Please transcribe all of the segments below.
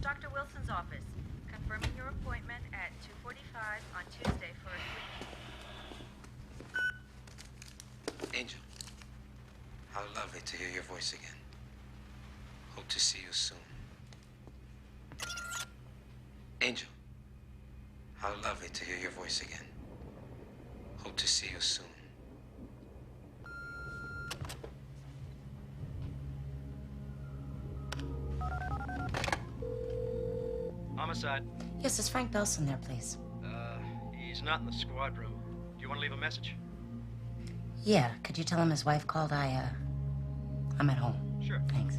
Dr. Wilson's office. Confirming your appointment at 2:45 on Tuesday for a screening. Angel, how lovely to hear your voice again. Hope to see you soon. Angel, how lovely to hear your voice again. Hope to see you soon. Homicide. Yes, is Frank Belson there, please? He's not in the squad room. Do you want to leave a message? Yeah, could you tell him his wife called? I'm at home. Sure. Thanks.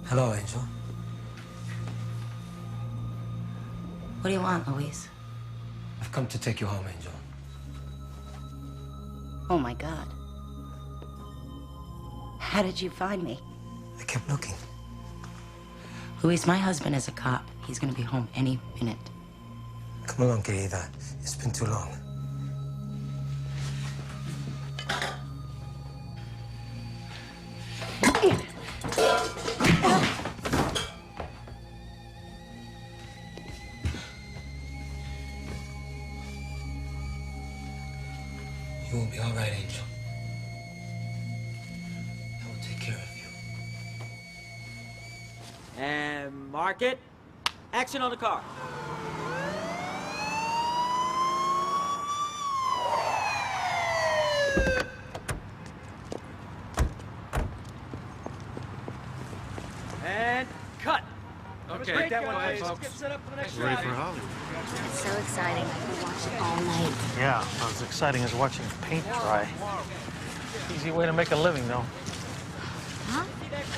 Hello, Angel. What do you want, Louise? I've come to take you home, Angel. Oh, my God. How did you find me? I kept looking. Louise, my husband is a cop. He's gonna be home any minute. Come along, querida. It's been too long. You will be all right, Angel. I will take care of you. And mark it. Action on the car. And cut. Okay, Break that go one, ahead, please. folks. Get set up for the next Ready ride. for Hollywood. It's so exciting. I could watch it all night. Yeah, not as exciting as watching paint dry. Easy way to make a living, though. Huh?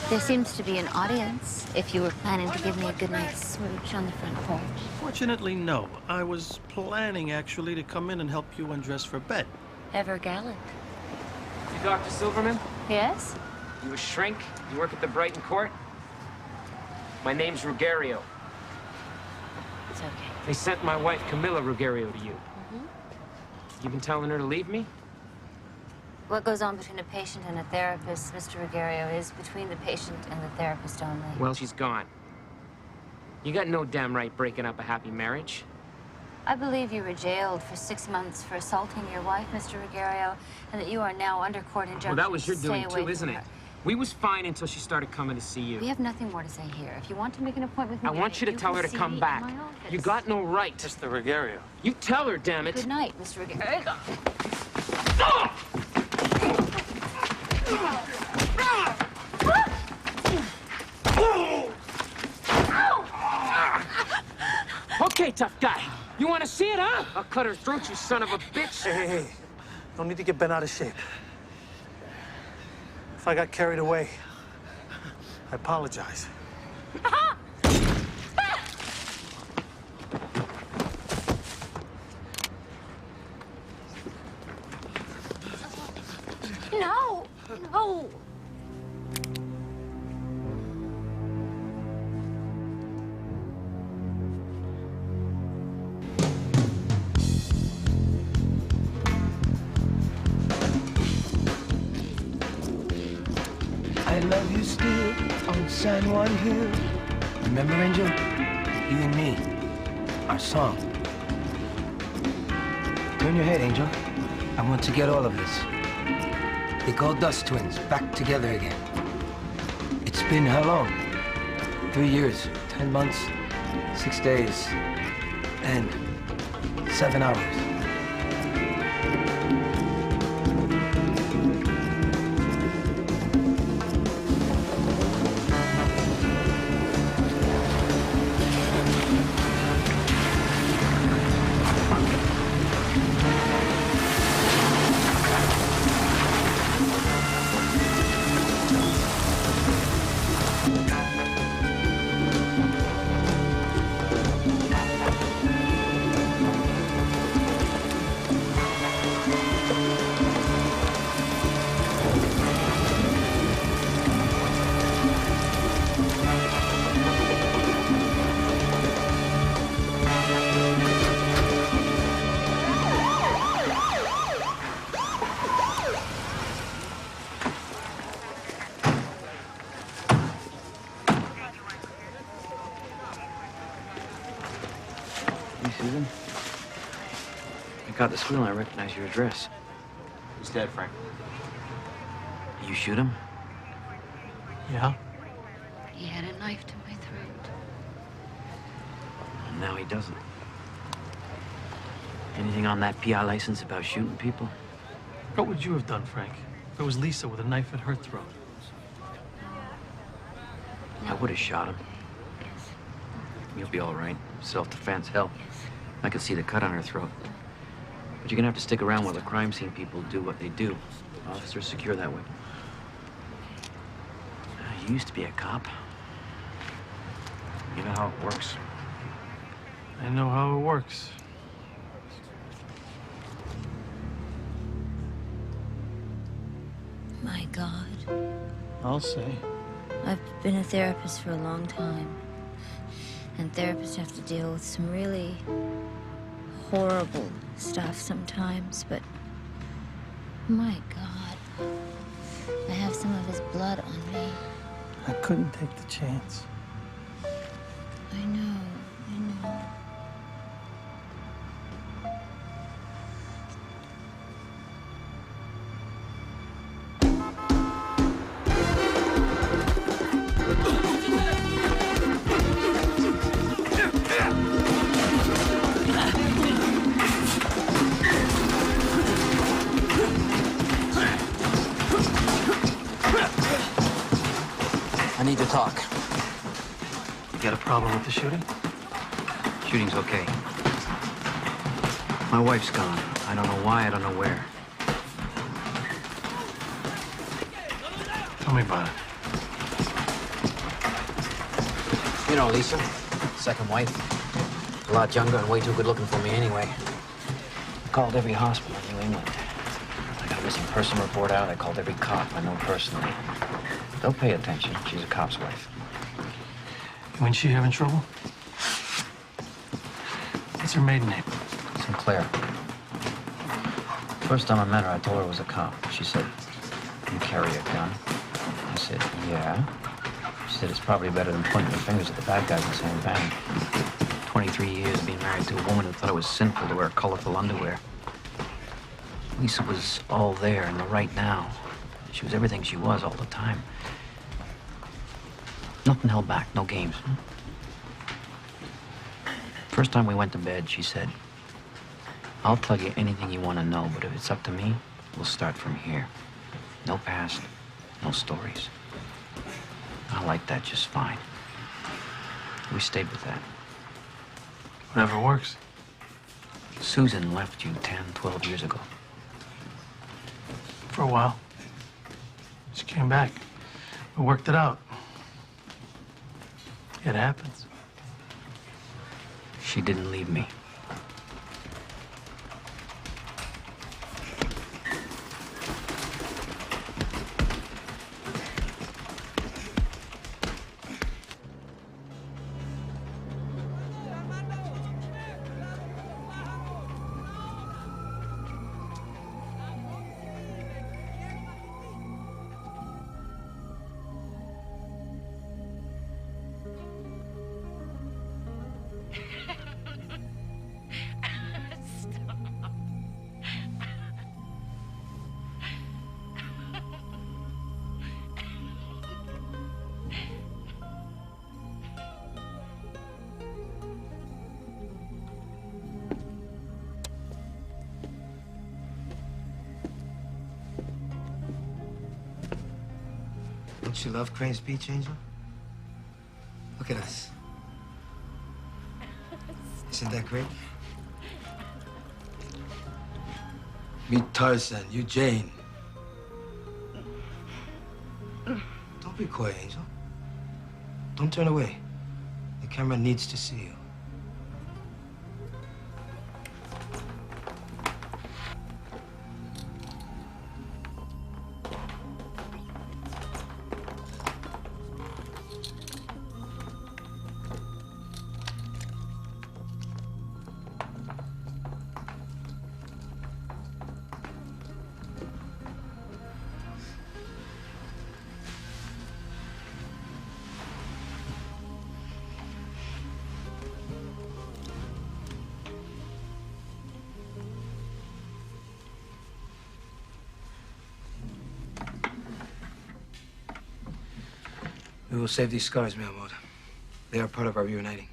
There seems to be an audience if you were planning to give me a good night's smooch on the front porch. Fortunately, no. I was planning, actually, to come in and help you undress for bed. Ever gallant. You Dr. Silverman? Yes? You a shrink? You work at the Brighton Court? My name's Ruggiero. It's okay. They sent my wife, Camilla Ruggiero, to you. You been telling her to leave me? What goes on between a patient and a therapist, Mr. Ruggiero, is between the patient and the therapist only. Well, she's gone. You got no damn right breaking up a happy marriage. I believe you were jailed for 6 months for assaulting your wife, Mr. Ruggiero, and that you are now under court injunction. Well, that was your to stay doing away too, isn't from it? her. We was fine until she started coming to see you. We have nothing more to say here. If you want to make an appointment with me, I want you to tell her to can come see back. in my office. You got no right. Mr. Ruggiero. You tell her, damn it. Good night, Mr. Ruggiero. Okay, tough guy. You want to see it, huh? I'll cut her throat, you son of a bitch. Hey. Don't need to get bent out of shape. If I got carried away, I apologize. No! No! I love you still on San Juan Hill. Remember, Angel? You and me. Our song. Turn your head, Angel. I want to get all of this. They called us twins, back together again. It's been how long? 3 years, 10 months, 6 days, and 7 hours. the squeal and I recognize your address. He's dead, Frank. You shoot him? Yeah? He had a knife to my throat. And now he doesn't. Anything on that PI license about shooting people? What would you have done, Frank, if it was Lisa with a knife at her throat? I would have shot him. You'll be all right. Self-defense, hell. I could see the cut on her throat. But you're gonna have to stick around while the crime scene people do what they do. Officers secure that weapon. You used to be a cop. You know how it works. I know how it works. My God. I'll say. I've been a therapist for a long time. And therapists have to deal with some really horrible stuff sometimes, but my God. I have some of his blood on me. I couldn't take the chance. I know. I need to talk. You got a problem with the shooting? Shooting's okay. My wife's gone. I don't know why, I don't know where. Tell me about it. You know Lisa, second wife. A lot younger and way too good looking for me anyway. I called every hospital in New England. I got a missing person report out. I called every cop I know personally. They'll pay attention. She's a cop's wife. When she having trouble? What's her maiden name? Sinclair. First time I met her, I told her I was a cop. She said, "You carry a gun?" I said, "Yeah." She said, "It's probably better than pointing your fingers at the bad guys and saying bang." 23 years being married to a woman who thought it was sinful to wear colorful underwear. Lisa was all there in the right now. She was everything she was all the time. Nothing held back, no games. First time we went to bed, she said, "I'll tell you anything you want to know, but if it's up to me, we'll start from here. No past, no stories." I liked that just fine. We stayed with that. Whatever works. Susan left you 10, 12 years ago. For a while. She came back. We worked it out. It happens. She didn't leave me. Don't you love Crane's Beach, Angel? Look at us. Isn't that great? Meet Tarzan, you Jane. Don't be coy, Angel. Don't turn away. The camera needs to see you. We will save these scars, mi amor. They are part of our reuniting.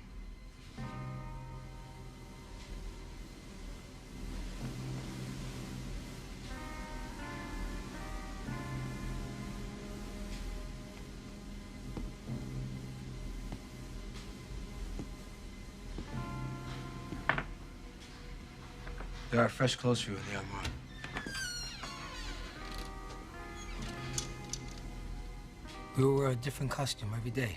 There are fresh clothes for you in the armoire. We will wear a different costume every day.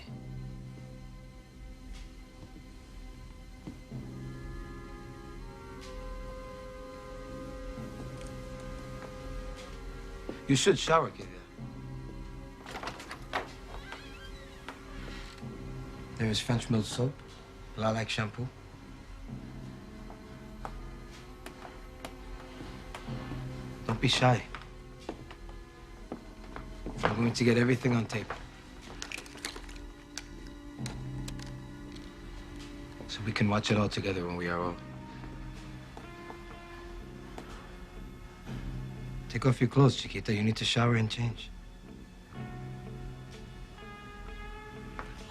You should shower, kid. There is French milled soap, lilac shampoo. Don't be shy. I'm going to get everything on tape. So we can watch it all together when we are old. Take off your clothes, Chiquita. You need to shower and change.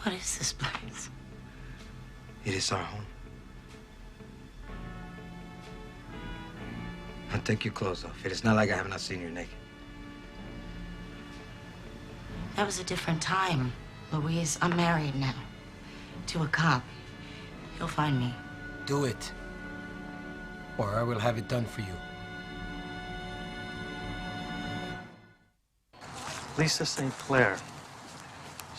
What is this place? It is our home. Now take your clothes off. It is not like I have not seen you naked. That was a different time, Louise. I'm married now. To a cop. He'll find me. Do it. Or I will have it done for you. Lisa St. Clair.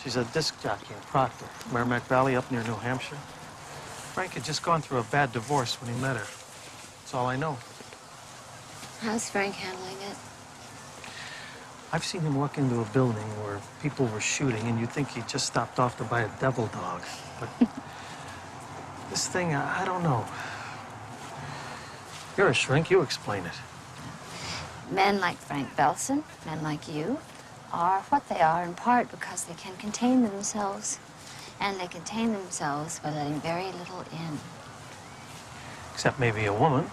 She's a disc jockey in Proctor, Merrimack Valley up near New Hampshire. Frank had just gone through a bad divorce when he met her. That's all I know. How's Frank handling it? I've seen him walk into a building where people were shooting, and you'd think he just stopped off to buy a devil dog. But this thing, I don't know. You're a shrink, you explain it. Men like Frank Belson, men like you, are what they are in part because they can contain themselves. And they contain themselves by letting very little in. Except maybe a woman,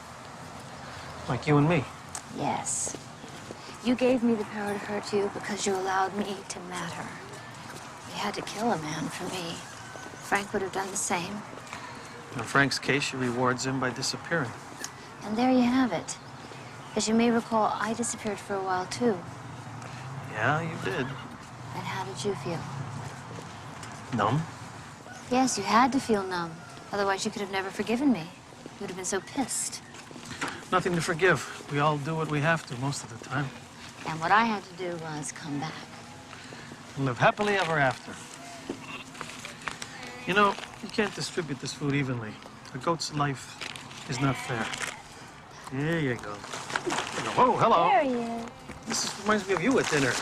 like you and me. Yes. You gave me the power to hurt you because you allowed me to matter. You had to kill a man for me. Frank would have done the same. In Frank's case, she rewards him by disappearing. And there you have it. As you may recall, I disappeared for a while, too. Yeah, you did. And how did you feel? Numb? Yes, you had to feel numb. Otherwise, you could have never forgiven me. You would have been so pissed. Nothing to forgive. We all do what we have to most of the time. And what I had to do was come back. And live happily ever after. You know, you can't distribute this food evenly. A goat's life is not fair. There you go. Oh, hello. There he is. This reminds me of you at dinner.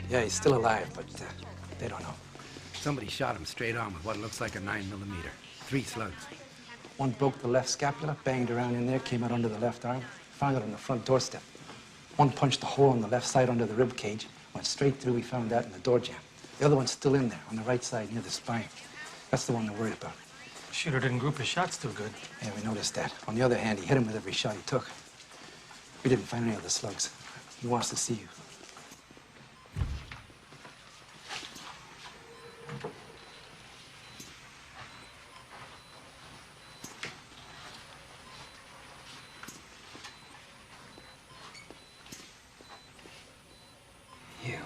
Yeah, he's still alive, but they don't know. Somebody shot him straight on with what looks like a 9mm. 3 slugs. One broke the left scapula, banged around in there, came out under the left arm, found it on the front doorstep. One punched the hole on the left side under the rib cage, Went straight through, we found that in the door jamb. The other one's still in there, on the right side, near the spine. That's the one they're worried about. Shooter didn't group his shots too good. Yeah, we noticed that. On the other hand, he hit him with every shot he took. We didn't find any other slugs. He wants to see you. You.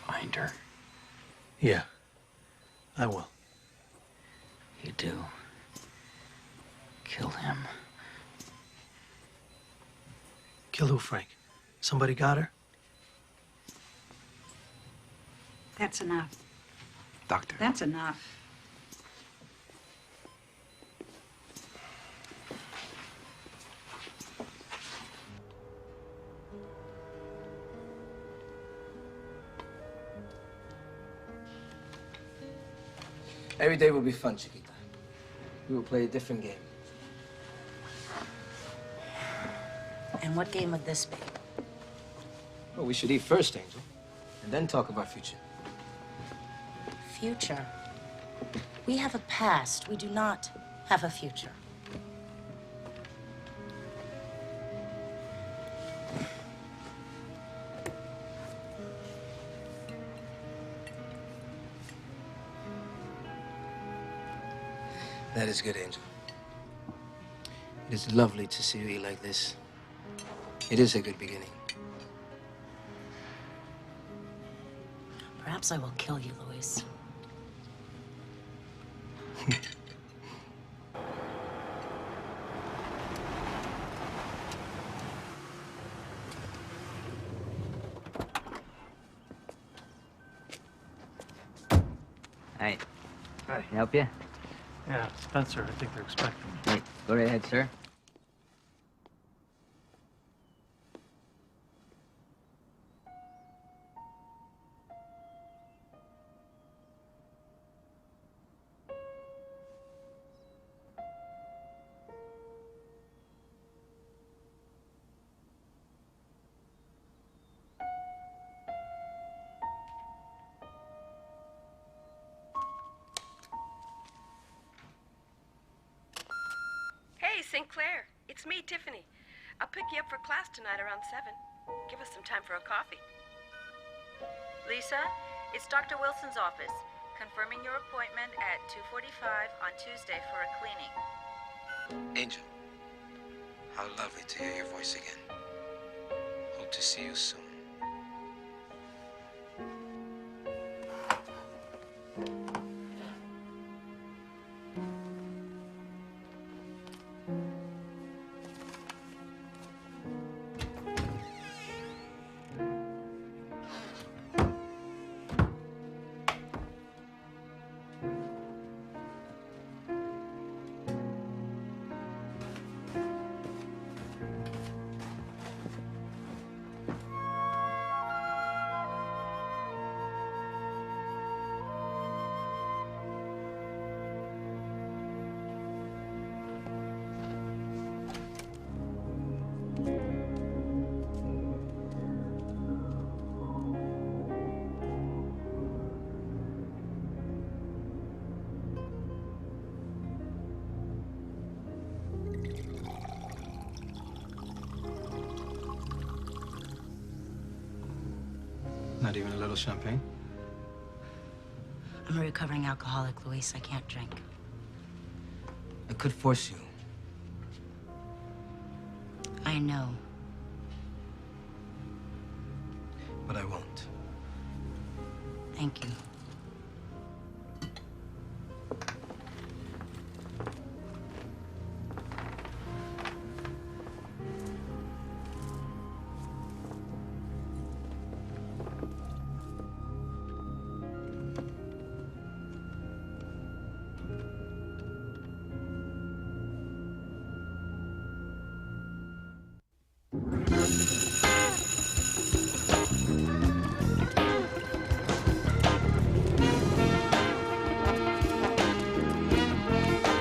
Find her. Yeah, I will. You do. Kill him. Kill who, Frank? Somebody got her? That's enough. Doctor. That's enough. Every day will be fun, Chiquita. We will play a different game. And what game would this be? Well, we should eat first, Angel, and then talk about future. Future. We have a past. We do not have a future. That is good, Angel. It is lovely to see you eat like this. It is a good beginning. Perhaps I will kill you, Luis. Hey. Hi. Can I help you? Yeah, Spenser, I think they're expecting me. Hey, go right ahead, sir. Hey, St. Clair. It's me, Tiffany. I'll pick you up for class tonight around 7. Give us some time for a coffee. Lisa, it's Dr. Wilson's office. Confirming your appointment at 2:45 on Tuesday for a cleaning. Angel, how lovely to hear your voice again. Hope to see you soon. Not even a little champagne? I'm a recovering alcoholic, Luis. I can't drink. I could force you. I know. But I won't. Thank you.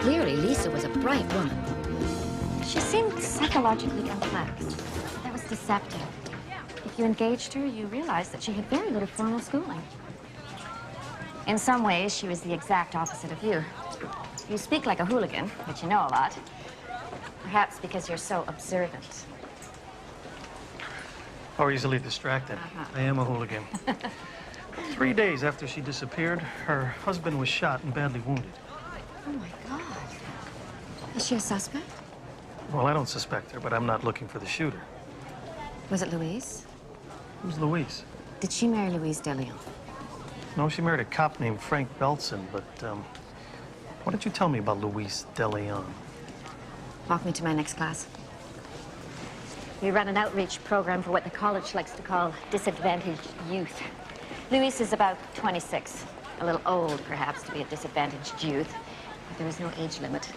Clearly, Lisa was a bright woman. She seemed psychologically complex. That was deceptive. If you engaged her, you realized that she had very little formal schooling. In some ways, she was the exact opposite of you. You speak like a hooligan, but you know a lot. Perhaps because you're so observant. Or easily distracted. I am a hooligan. 3 days after she disappeared, her husband was shot and badly wounded. Oh, my God. Is she a suspect? Well, I don't suspect her, but I'm not looking for the shooter. Was it Louise? Who's Louise? Did she marry Louise de Leon? No, she married a cop named Frank Belson, but, what did you tell me about Louise de Leon? Walk me to my next class. We run an outreach program for what the college likes to call disadvantaged youth. Louise is about 26. A little old, perhaps, to be a disadvantaged youth, but there was no age limit.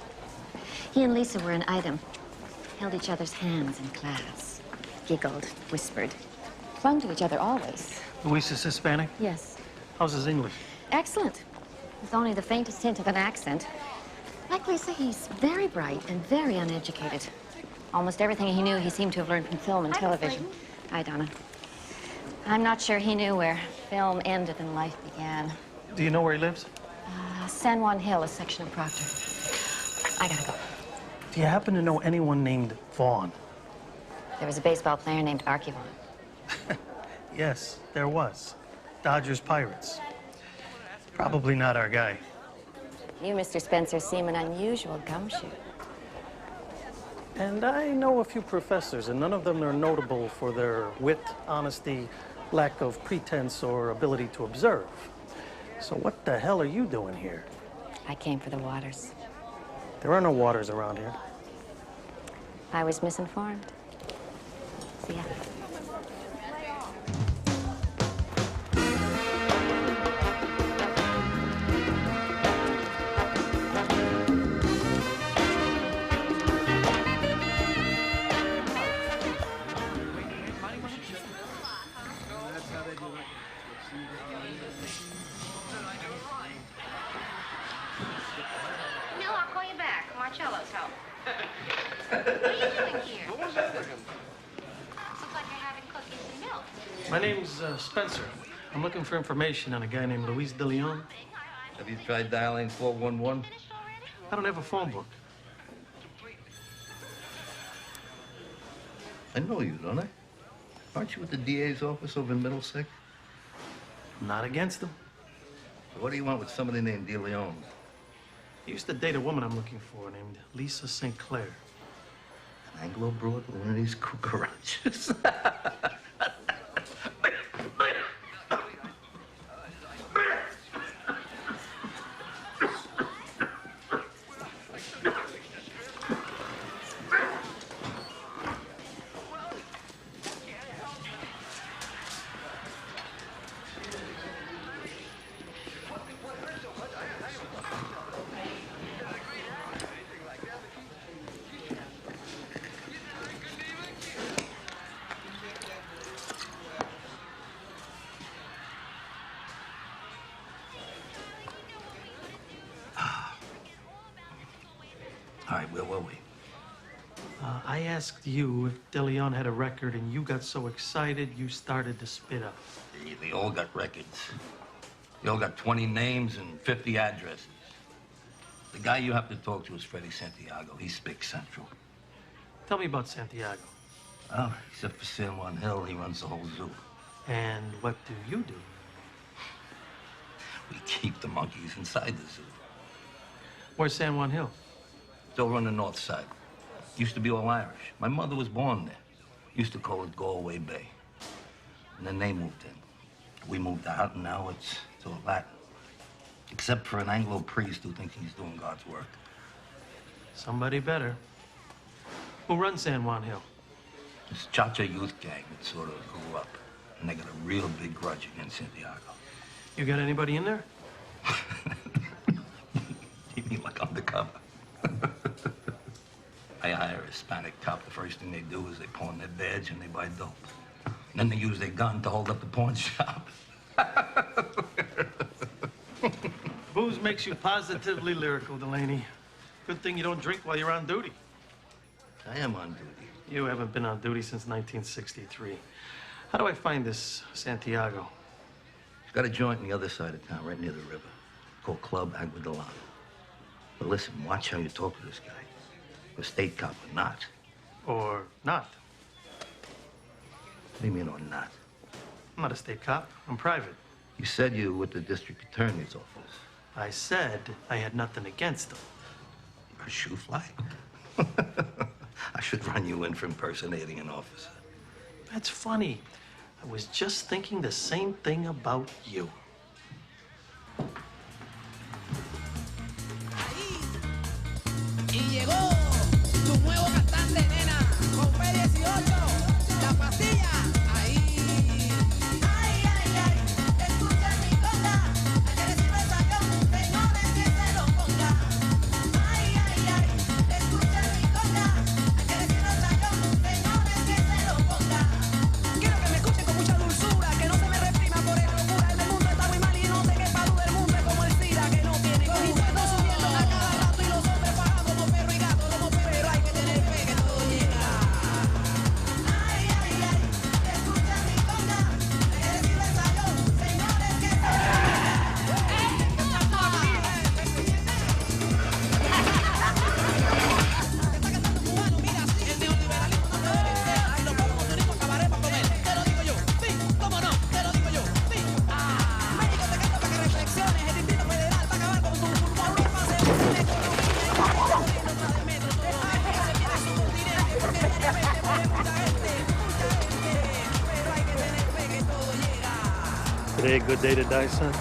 He and Lisa were an item. Held each other's hands in class. Giggled, whispered. Clung to each other always. Luis is Hispanic? Yes. How's his English? Excellent. With only the faintest hint of an accent. Like Lisa, he's very bright and very uneducated. Almost everything he knew, he seemed to have learned from film and television. Hi, Donna. I'm not sure he knew where film ended and life began. Do you know where he lives? San Juan Hill, a section of Proctor. I gotta go. Do you happen to know anyone named Vaughn? There was a baseball player named Archie Vaughn. Yes, there was. Dodgers Pirates. Probably not our guy. You, Mr. Spenser, seem an unusual gumshoe. And I know a few professors, and none of them are notable for their wit, honesty, lack of pretense, or ability to observe. So what the hell are you doing here? I came for the waters. There are no waters around here. I was misinformed. See ya. Marcello's home. What are you doing here? Looks like you're having cookies and milk. My name's Spenser. I'm looking for information on a guy named Louise de Leon. Have you tried dialing 411? I don't have a phone book. I know you, don't I? Aren't you at the DA's office over in Middlesex? Not against him. So what do you want with somebody named De Leon? He used to date a woman I'm looking for named Lisa St. Clair. An Anglo broad with one of these cucarachas? All right, where were we? I asked you if De Leon had a record, and you got so excited you started to spit up. They all got records. They all got 20 names and 50 addresses. The guy you have to talk to is Freddie Santiago. He's Spick Central. Tell me about Santiago. Well, except for San Juan Hill, he runs the whole zoo. And what do you do? We keep the monkeys inside the zoo. Where's San Juan Hill? It's over on the north side. Used to be all Irish. My mother was born there. Used to call it Galway Bay. And then they moved in. We moved out, and now it's all Latin. Except for an Anglo priest who thinks he's doing God's work. Somebody better. Who runs San Juan Hill? This Cha-Cha youth gang that sort of grew up. And they got a real big grudge against Santiago. You got anybody in there? You mean like undercover? I hire a Hispanic cop. The first thing they do is they pawn their badge and they buy dope. And then they use their gun to hold up the pawn shop. Booze makes you positively lyrical, Delaney. Good thing you don't drink while you're on duty. I am on duty. You haven't been on duty since 1963. How do I find this Santiago? Got a joint on the other side of town, right near the river, called Club Agua de Lana. But listen, watch how you talk to this guy. A state cop or not. Or not? What do you mean, or not? I'm not a state cop. I'm private. You said you were with the district attorney's office. I said I had nothing against them. A shoe fly? I should run you in for impersonating an officer. That's funny. I was just thinking the same thing about you. Y llegó tu nuevo cantante, nena, con P18, la pastilla, ahí. Ay, ay, ay, escucha mi conga, a que le sirve sacón, señores que se lo ponga. Ay, ay, ay, escucha mi conga, a que le sirve sacón, señores que se lo ponga. Quiero que me escuchen con mucha dulzura, que no se me reprima por esa locura. El mundo está muy mal y no sé qué pa' duda, el mundo es como el SIDA, que no tiene cura. No subiendo a cada rato y los hombres pagados como perro y gato, como pero hay que tener fe que todo llega. Ay, ay, ay, escucha mi conga, que le sirve sayón, señores que se Today a good day to die, son?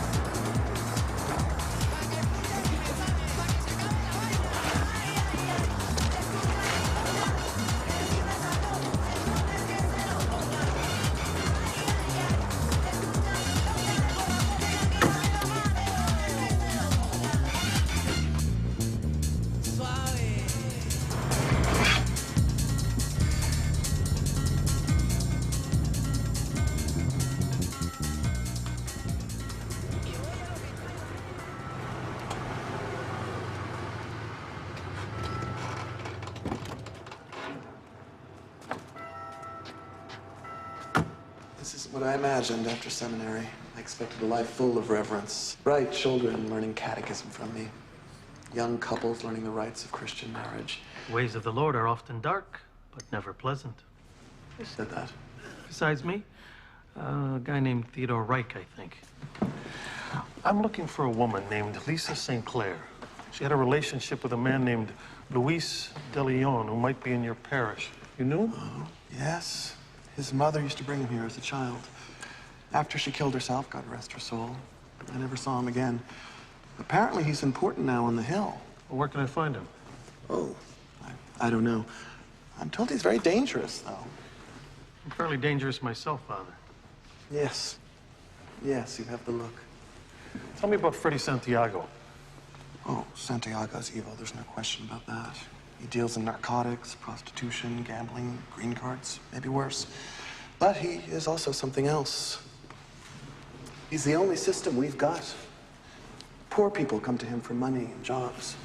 This isn't what I imagined after seminary. I expected a life full of reverence. Bright children learning catechism from me. Young couples learning the rites of Christian marriage. The ways of the Lord are often dark, but never pleasant. Who said that? Besides me, a guy named Theodore Reich, I think. I'm looking for a woman named Lisa St. Clair. She had a relationship with a man named Luis De Leon, who might be in your parish. You knew him? Oh, yes. His mother used to bring him here as a child. After she killed herself, God rest her soul, I never saw him again. Apparently, he's important now on the Hill. Well, where can I find him? Oh, I don't know. I'm told he's very dangerous, though. I'm fairly dangerous myself, Father. Yes. Yes, you have the look. Tell me about Freddie Santiago. Oh, Santiago's evil. There's no question about that. He deals in narcotics, prostitution, gambling, green cards, maybe worse. But he is also something else. He's the only system we've got. Poor people come to him for money and jobs.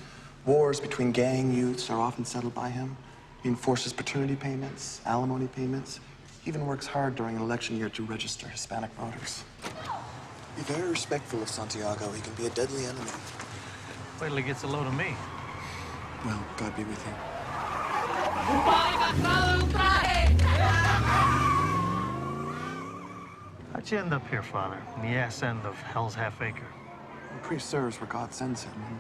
Wars between gang youths are often settled by him. He enforces paternity payments, alimony payments. He even works hard during an election year to register Hispanic voters. Be very respectful of Santiago. He can be a deadly enemy. Wait till he gets a load of me. Well, God be with you. How'd you end up here, Father? In the ass end of Hell's Half Acre. The priest serves where God sends him. And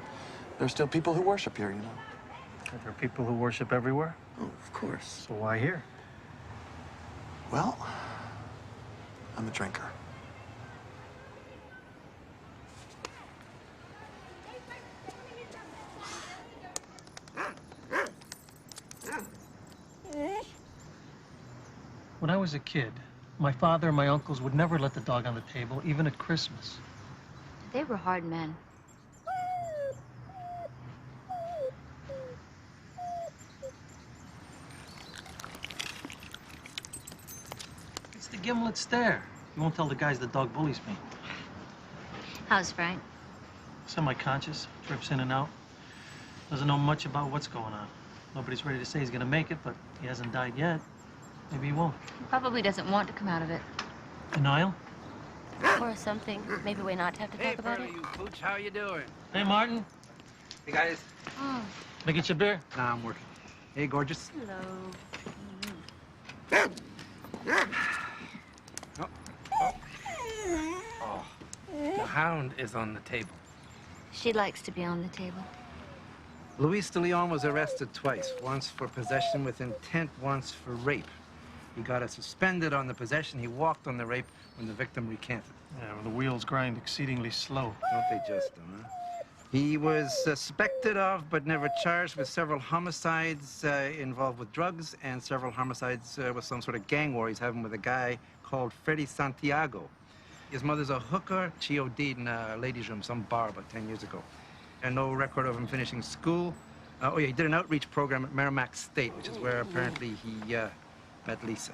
there are still people who worship here, you know. Are there people who worship everywhere? Oh, of course. So why here? Well, I'm a drinker. When I was a kid, my father and my uncles would never let the dog on the table, even at Christmas. They were hard men. It's the gimlet stare. You won't tell the guys the dog bullies me. How's Frank? Semi-conscious, trips in and out. Doesn't know much about what's going on. Nobody's ready to say he's gonna make it, but he hasn't died yet. Maybe he won't. He probably doesn't want to come out of it. Denial? Or something. Maybe we're not to have to talk about it. You pooch, how you doing? Hey, Martin. Hey, guys. Oh. Can I get you a beer? Nah, I'm working. Hey, gorgeous. Hello. Oh. The hound is on the table. She likes to be on the table. Luis de Leon was arrested twice, once for possession with intent, once for rape. He got us suspended on the possession. He walked on the rape when the victim recanted. Yeah, well, the wheels grind exceedingly slow. Don't they just, huh? He was suspected of, but never charged, with several homicides involved with drugs and several homicides with some sort of gang war he's having with a guy called Freddy Santiago. His mother's a hooker. She OD'd in a ladies' room, some bar, about 10 years ago. And no record of him finishing school. Oh, yeah, he did an outreach program at Merrimack State, which is where apparently he met Lisa.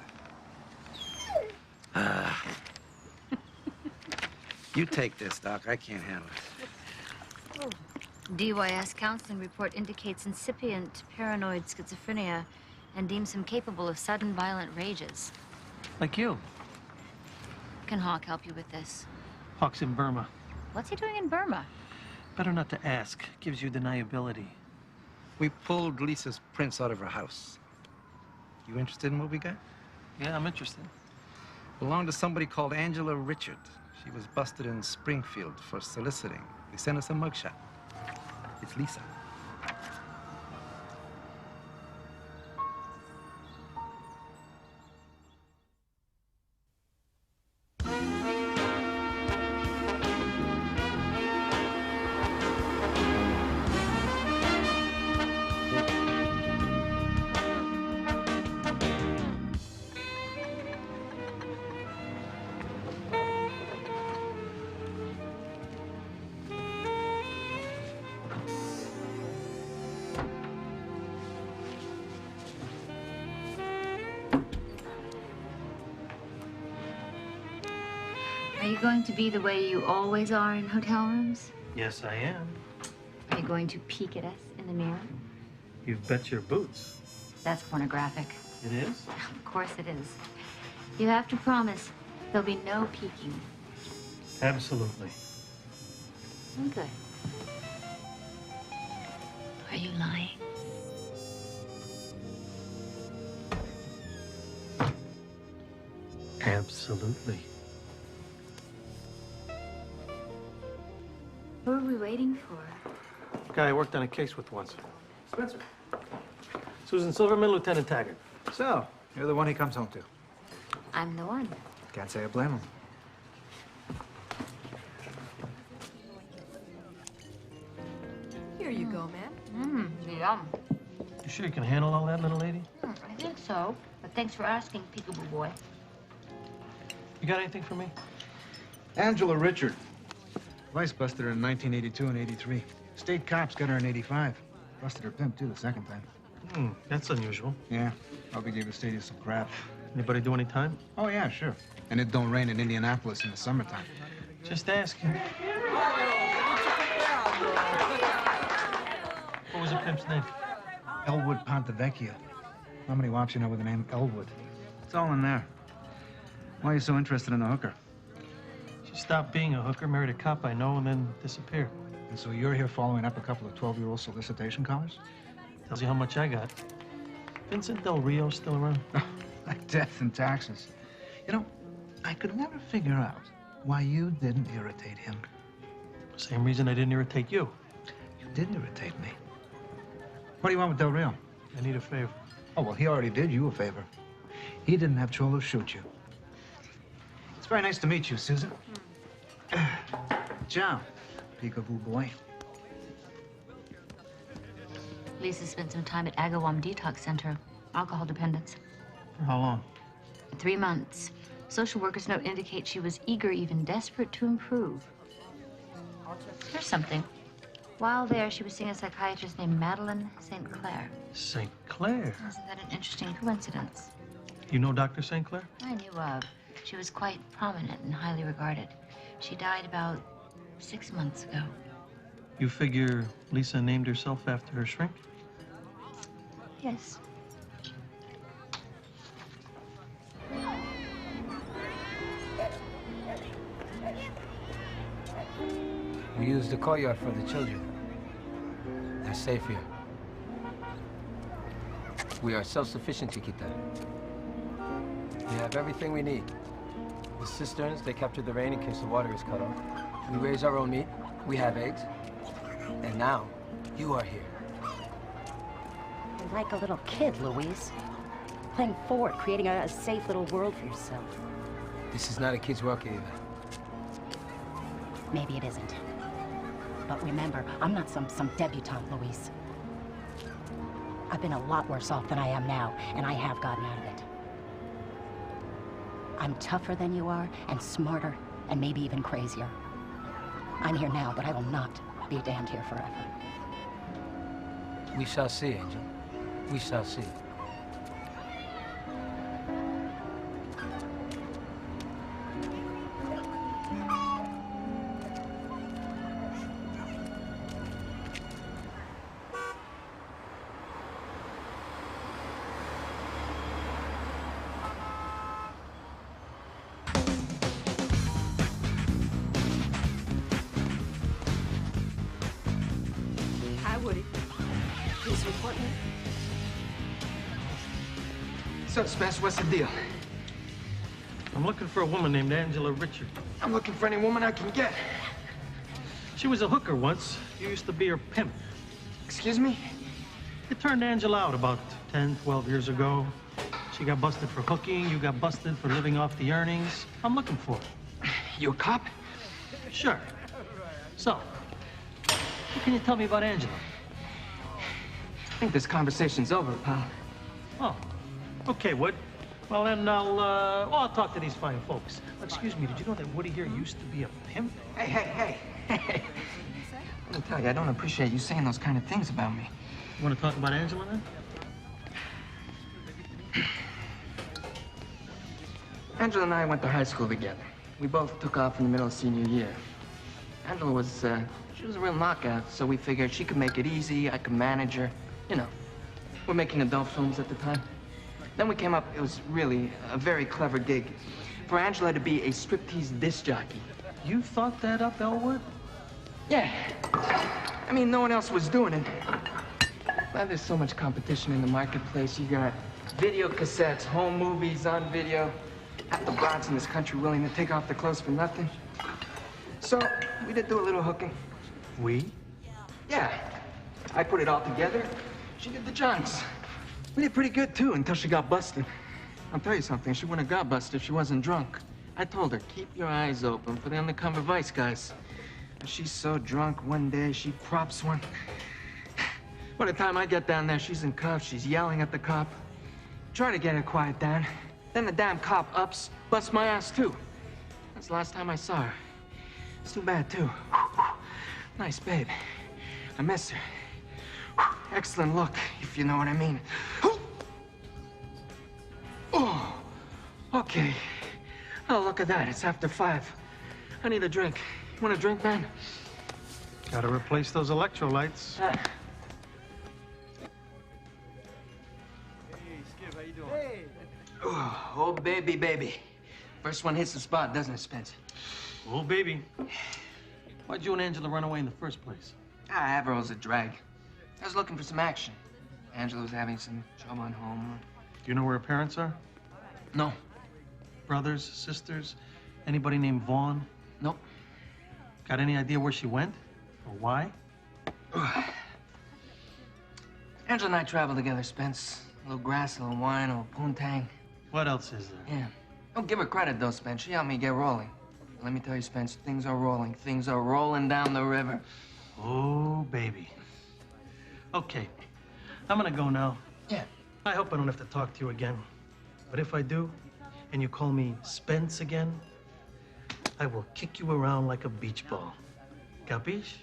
You take this, Doc. I can't handle it. DYS counseling report indicates incipient paranoid schizophrenia and deems him capable of sudden violent rages. Like you. Can Hawk help you with this? Hawk's in Burma. What's he doing in Burma? Better not to ask. Gives you deniability. We pulled Lisa's prints out of her house. You interested in what we got? Yeah, I'm interested. Belonged to somebody called Angela Richard. She was busted in Springfield for soliciting. They sent us a mugshot. It's Lisa. Are you going to be the way you always are in hotel rooms? Yes, I am. Are you going to peek at us in the mirror? You bet your boots. That's pornographic. It is? Of course it is. You have to promise there'll be no peeking. Absolutely. Good. Are you lying? Absolutely. Who are we waiting for? Guy I worked on a case with once. Spenser. Susan Silverman, Lieutenant Taggart. So, you're the one he comes home to. I'm the one. Can't say I blame him. Here you go, ma'am. Yum. You sure you can handle all that, little lady? I think so. But thanks for asking, Peekaboo Boy. You got anything for me? Angela Richard. Vice busted her in 1982 and 83. State cops got her in 85. Busted her pimp, too, the second time. That's unusual. Yeah, probably gave the state some crap. Anybody do any time? Oh, yeah, sure. And it don't rain in Indianapolis in the summertime. Just asking. What was the pimp's name? Elwood Pontevecchio. How many wops you know with the name Elwood? It's all in there. Why are you so interested in the hooker? She stopped being a hooker, married a cop I know, and then disappeared. And so you're here following up a couple of 12-year-old solicitation callers? Tells you how much I got. Vincent Del Rio still around? Like death and taxes. You know, I could never figure out why you didn't irritate him. Same reason I didn't irritate you. You did irritate me. What do you want with Del Rio? I need a favor. Oh, well, he already did you a favor. He didn't have Cholo shoot you. It's very nice to meet you, Susan. Ciao, Peekaboo Boy. Lisa spent some time at Agawam Detox Center, alcohol dependence. For how long? 3 months. Social worker's note indicates she was eager, even desperate to improve. Here's something. While there, she was seeing a psychiatrist named Madeline St. Clair. St. Clair? Isn't that an interesting coincidence? You know Dr. St. Clair? I knew of. She was quite prominent and highly regarded. She died about 6 months ago. You figure Lisa named herself after her shrink? Yes. We use the courtyard for the children. They're safe here. We are self-sufficient, Chiquita. We have everything we need. The cisterns, they capture the rain in case the water is cut off. We raise our own meat. We have eggs. And now, you are here. You're like a little kid, Louise. Playing forward, creating a safe little world for yourself. This is not a kid's work either. Maybe it isn't. But remember, I'm not some debutante, Louise. I've been a lot worse off than I am now, and I have gotten out of it. I'm tougher than you are, and smarter, and maybe even crazier. I'm here now, but I will not be damned here forever. We shall see, Angel. We shall see. What's up, Spenser? What's the deal? I'm looking for a woman named Angela Richard. I'm looking for any woman I can get. She was a hooker once. You used to be her pimp. Excuse me? You turned Angela out about 10, 12 years ago. She got busted for hooking. You got busted for living off the earnings. I'm looking for her. You a cop? Sure. So, what can you tell me about Angela? I think this conversation's over, pal. Oh. Okay, Wood. Well, then I'll talk to these fine folks. Excuse me, did you know that Woody here used to be a pimp? Hey. Let me tell you, I don't appreciate you saying those kind of things about me. You want to talk about Angela, then? Angela and I went to high school together. We both took off in the middle of senior year. Angela was, she was a real knockout, so we figured she could make it easy, I could manage her. You know, we're making adult films at the time. Then we came up, it was really a very clever gig for Angela to be a striptease disc jockey. You thought that up, Elwood? Yeah. I mean, no one else was doing it. Now there's so much competition in the marketplace. You got video cassettes, home movies on video. Half the broads in this country willing to take off their clothes for nothing. So we did do a little hooking. We? Yeah. I put it all together. She did the junks. We did pretty good, too, until she got busted. I'll tell you something, she wouldn't have got busted if she wasn't drunk. I told her, keep your eyes open for the undercover vice guys. And she's so drunk, one day she props one. By the time I get down there, she's in cuffs, she's yelling at the cop. Try to get her quiet down. Then the damn cop ups, busts my ass, too. That's the last time I saw her. It's too bad, too. Nice babe. I miss her. Excellent look, if you know what I mean. Oh, okay. Oh, look at that. It's after 5. I need a drink. You want a drink, man? Gotta replace those electrolytes. Hey, Skip, how you doing? Hey. Oh, baby. First one hits the spot, doesn't it, Spenser? Oh, baby. Why'd you and Angela run away in the first place? Averill was a drag. I was looking for some action. Angela was having some trouble at home. Do you know where her parents are? No. Brothers, sisters, anybody named Vaughn? Nope. Got any idea where she went? Or why? Angela and I traveled together, Spence. A little grass, a little wine, a little poontang. What else is there? Yeah. Don't give her credit, though, Spence. She helped me get rolling. Let me tell you, Spence, things are rolling. Things are rolling down the river. Oh, baby. Okay, I'm gonna go now. Yeah. I hope I don't have to talk to you again. But if I do, and you call me Spence again, I will kick you around like a beach ball. Capiche?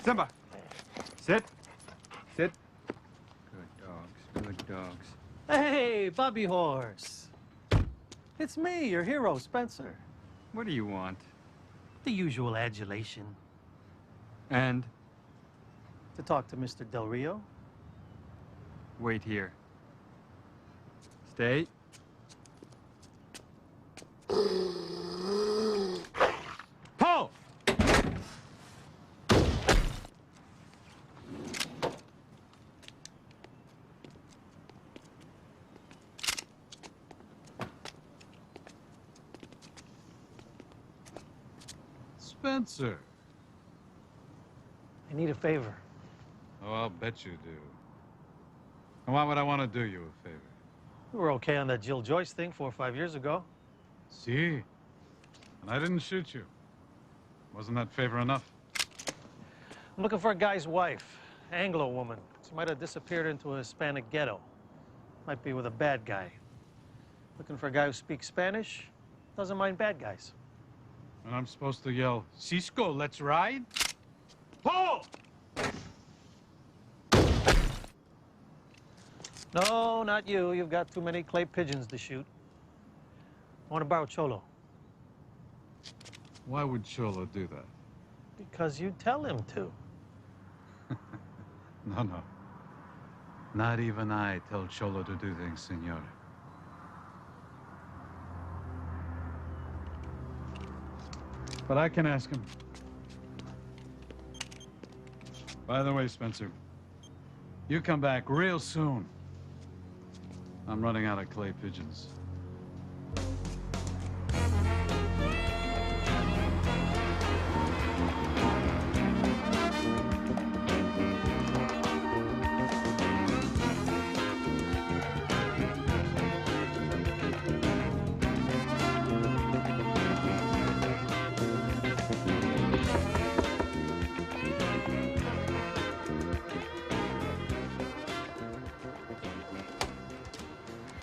Simba, sit. Sit. Good dogs, good dogs. Hey, Bobby Horse. It's me, your hero, Spenser. What do you want? The usual adulation. And? To talk to Mr. Del Rio. Wait here. Stay. Paul! Spenser. I need a favor. Oh, I'll bet you do. And why would I want to do you a favor? We were okay on that Jill Joyce thing 4 or 5 years ago. See? And I didn't shoot you. Wasn't that favor enough? I'm looking for a guy's wife, Anglo woman. She might have disappeared into a Hispanic ghetto. Might be with a bad guy. Looking for a guy who speaks Spanish, doesn't mind bad guys. And I'm supposed to yell, Cisco, let's ride? Paul! No, not you. You've got too many clay pigeons to shoot. I want to borrow Cholo. Why would Cholo do that? Because you tell him to. No. Not even I tell Cholo to do things, senor. But I can ask him. By the way, Spenser, you come back real soon. I'm running out of clay pigeons.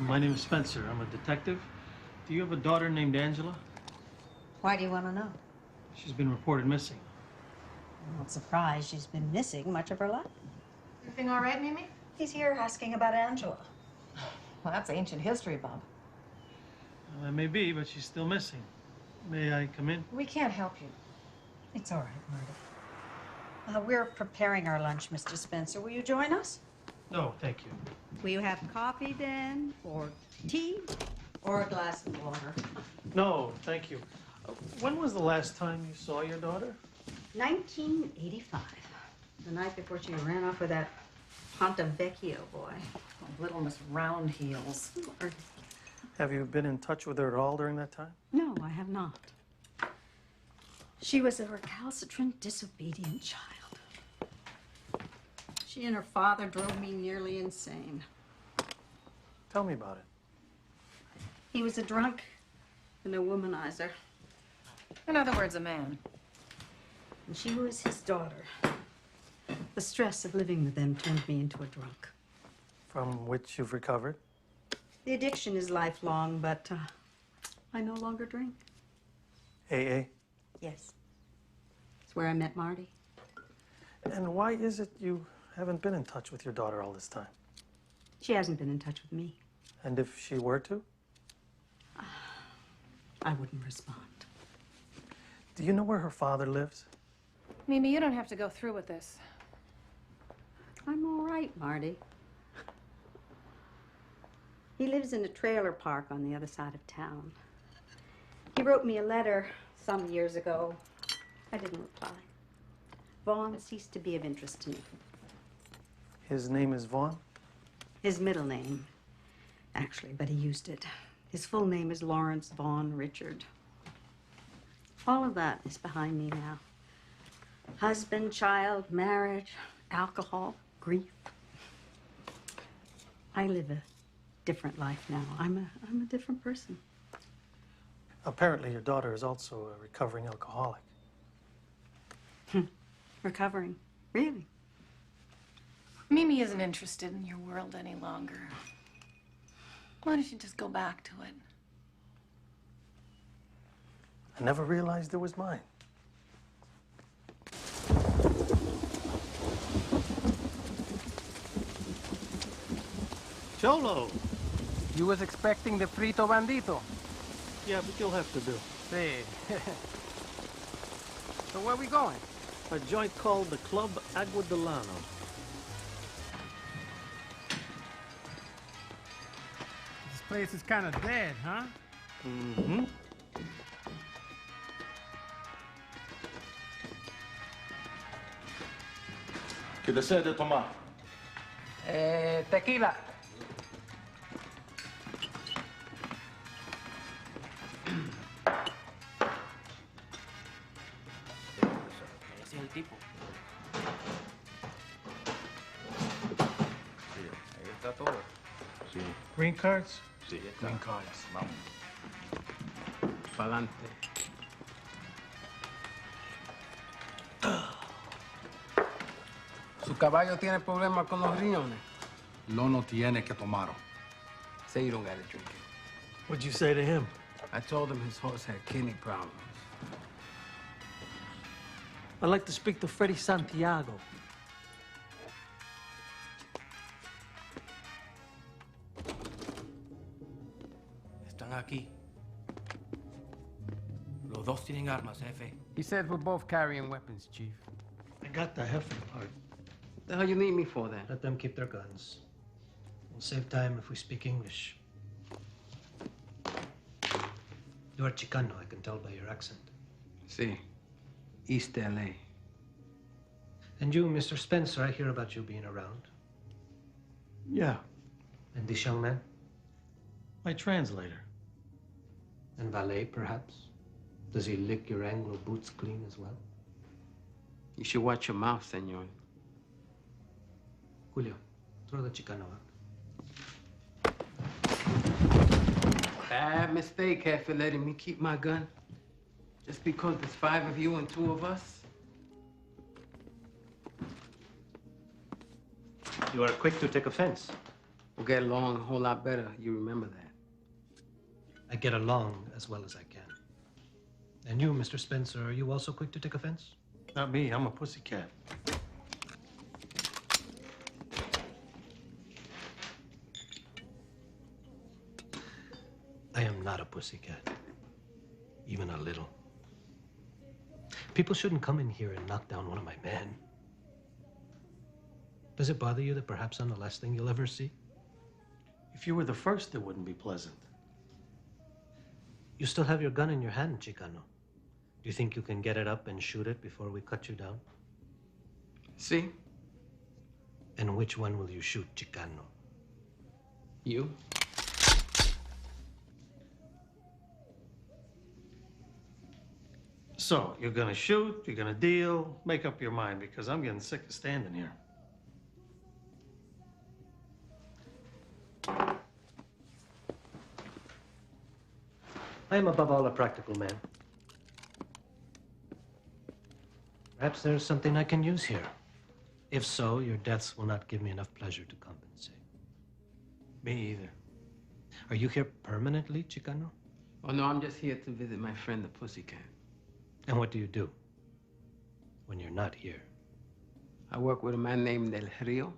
My name is Spenser. I'm a detective. Do you have a daughter named Angela? Why do you want to know? She's been reported missing. I'm not surprised she's been missing much of her life. Everything all right, Mimi? He's here asking about Angela. Well, that's ancient history, Bob. That may be, but she's still missing. May I come in? We can't help you. It's all right, Marty. We're preparing our lunch, Mr. Spenser. Will you join us? No, thank you. Will you have coffee then, or tea, or a glass of water? No, thank you. When was the last time you saw your daughter? 1985. The night before she ran off with that Ponte Vecchio boy. Oh, little Miss Round Heels. Have you been in touch with her at all during that time? No, I have not. She was a recalcitrant, disobedient child. She and her father drove me nearly insane. Tell me about it. He was a drunk and a womanizer. In other words, a man. And she was his daughter. The stress of living with them turned me into a drunk. From which you've recovered? The addiction is lifelong, but I no longer drink. AA? Yes. It's where I met Marty. And why is it you haven't been in touch with your daughter all this time? She hasn't been in touch with me. And if she were to? I wouldn't respond. Do you know where her father lives? Mimi, you don't have to go through with this. I'm all right, Marty. He lives in a trailer park on the other side of town. He wrote me a letter some years ago. I didn't reply. Vaughn ceased to be of interest to me. His name is Vaughn? His middle name, actually, but he used it. His full name is Lawrence Vaughn Richard. All of that is behind me now. Husband, child, marriage, alcohol, grief. I live a different life now. I'm a different person. Apparently your daughter is also a recovering alcoholic. Recovering? Really? Mimi isn't interested in your world any longer. Why don't you just go back to it? I never realized it was mine. Cholo, You was expecting the frito bandito? Yeah, but you'll have to do. See. So where we going? A joint called the Club Aguadilano. This place is kind of dead, huh? Mm-hmm. ¿Qué desea de tomar? Tequila. Ese es el tipo. Sí, ahí está todo. Sí. Green cards? Sí, está. Green cards. Vamos. Pa'lante. ¿Su caballo tiene problemas con los riñones? No tiene que tomarlo. Say you don't gotta drink it. What'd you say to him? I told him his horse had kidney problems. I'd like to speak to Freddy Santiago. Están aquí. Los dos tienen armas, jefe. He said we're both carrying weapons, Chief. I got the Hefe part. The hell you need me for then? Let them keep their guns. We'll save time if we speak English. You are Chicano, I can tell by your accent. See, East LA. And you, Mr. Spenser, I hear about you being around. Yeah. And this young man? My translator. And valet, perhaps? Does he lick your Anglo boots clean as well? You should watch your mouth, senor. Julio, throw the Chicano out. Bad mistake, Jefe, letting me keep my gun. Just because there's 5 of you and 2 of us. You are quick to take offense. We'll get along a whole lot better. You remember that. I get along as well as I can. And you, Mr. Spenser, are you also quick to take offense? Not me, I'm a pussycat. I am not a pussycat. Even a little. People shouldn't come in here and knock down one of my men. Does it bother you that perhaps I'm the last thing you'll ever see? If you were the first, it wouldn't be pleasant. You still have your gun in your hand, Chicano. Do you think you can get it up and shoot it before we cut you down? See? And which one will you shoot, Chicano? You? So, you're gonna shoot, you're gonna deal, make up your mind, because I'm getting sick of standing here. I am above all a practical man. Perhaps there's something I can use here. If so, your deaths will not give me enough pleasure to compensate. Me either. Are you here permanently, Chicano? Oh, no, I'm just here to visit my friend, the pussycat. And what do you do when you're not here? I work with a man named El Rio.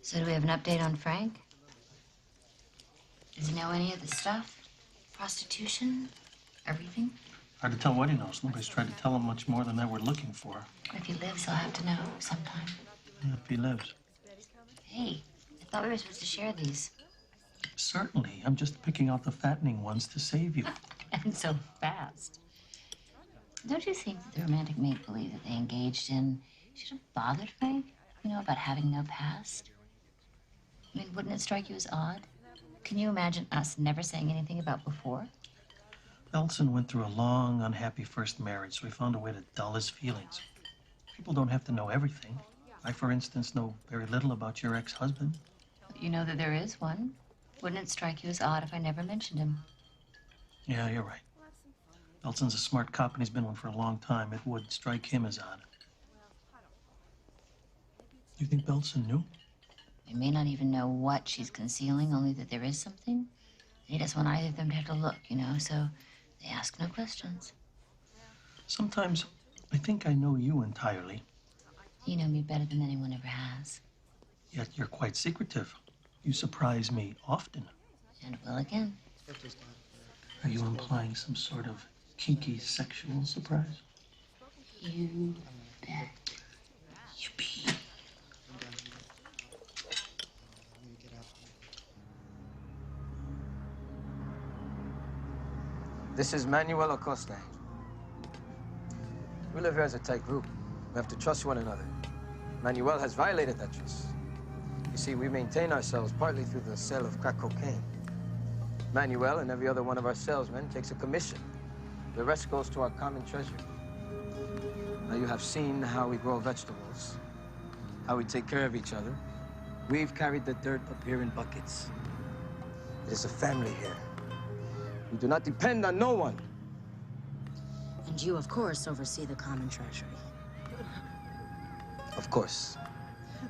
So do we have an update on Frank? Does he know any of the stuff? Prostitution? Everything? Hard to tell what he knows. Nobody's tried to tell him much more than that we're looking for. If he lives, he'll have to know sometime. Yeah, if he lives. Hey, I thought we were supposed to share these. Certainly. I'm just picking out the fattening ones to save you. And so fast. Don't you think that the romantic make-believe that they engaged in should have bothered Frank? You know, about having no past? I mean, wouldn't it strike you as odd? Can you imagine us never saying anything about before? Belson went through a long, unhappy first marriage, so he found a way to dull his feelings. People don't have to know everything. I, for instance, know very little about your ex-husband. You know that there is one. Wouldn't it strike you as odd if I never mentioned him? Yeah, you're right. Belson's a smart cop, and he's been one for a long time. It would strike him as odd. You think Belson knew? He may not even know what she's concealing, only that there is something. He doesn't want either of them to have to look, you know, so they ask no questions. Sometimes I think I know you entirely. You know me better than anyone ever has. Yet you're quite secretive. You surprise me often. And will again. Are you implying some sort of kinky sexual surprise? You bet. Yippee. This is Manuel Acosta. We live here as a tight group. We have to trust one another. Manuel has violated that trust. You see, we maintain ourselves partly through the sale of crack cocaine. Manuel and every other one of our salesmen takes a commission. The rest goes to our common treasure. Now, you have seen how we grow vegetables, how we take care of each other. We've carried the dirt up here in buckets. It is a family here. We do not depend on no one. And you, of course, oversee the common treasury. Of course.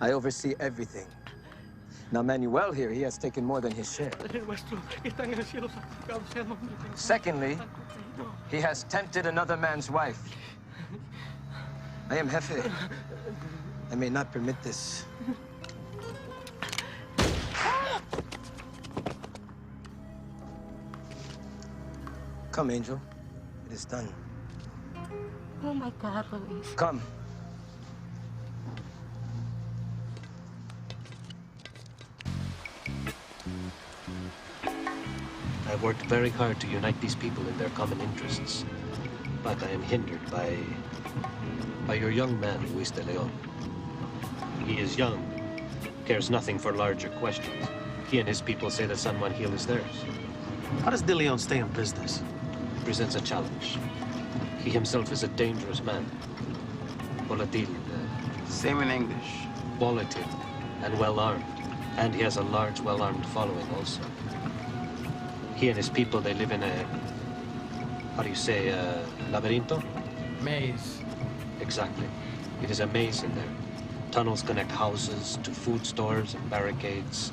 I oversee everything. Now, Manuel here, he has taken more than his share. Secondly, he has tempted another man's wife. I am Jefe. I may not permit this. Come, Angel. It is done. Oh, my God, Luis. Come. I've worked very hard to unite these people in their common interests, but I am hindered by your young man, Luis de Leon. He is young, cares nothing for larger questions. He and his people say that San Juan Hill is theirs. How does De Leon stay in business? Presents a challenge. He himself is a dangerous man. Volatile. Same in English. Volatile and well-armed. And he has a large, well-armed following also. He and his people, they live in a, how do you say, laberinto? Maze. Exactly. It is a maze in there. Tunnels connect houses to food stores and barricades.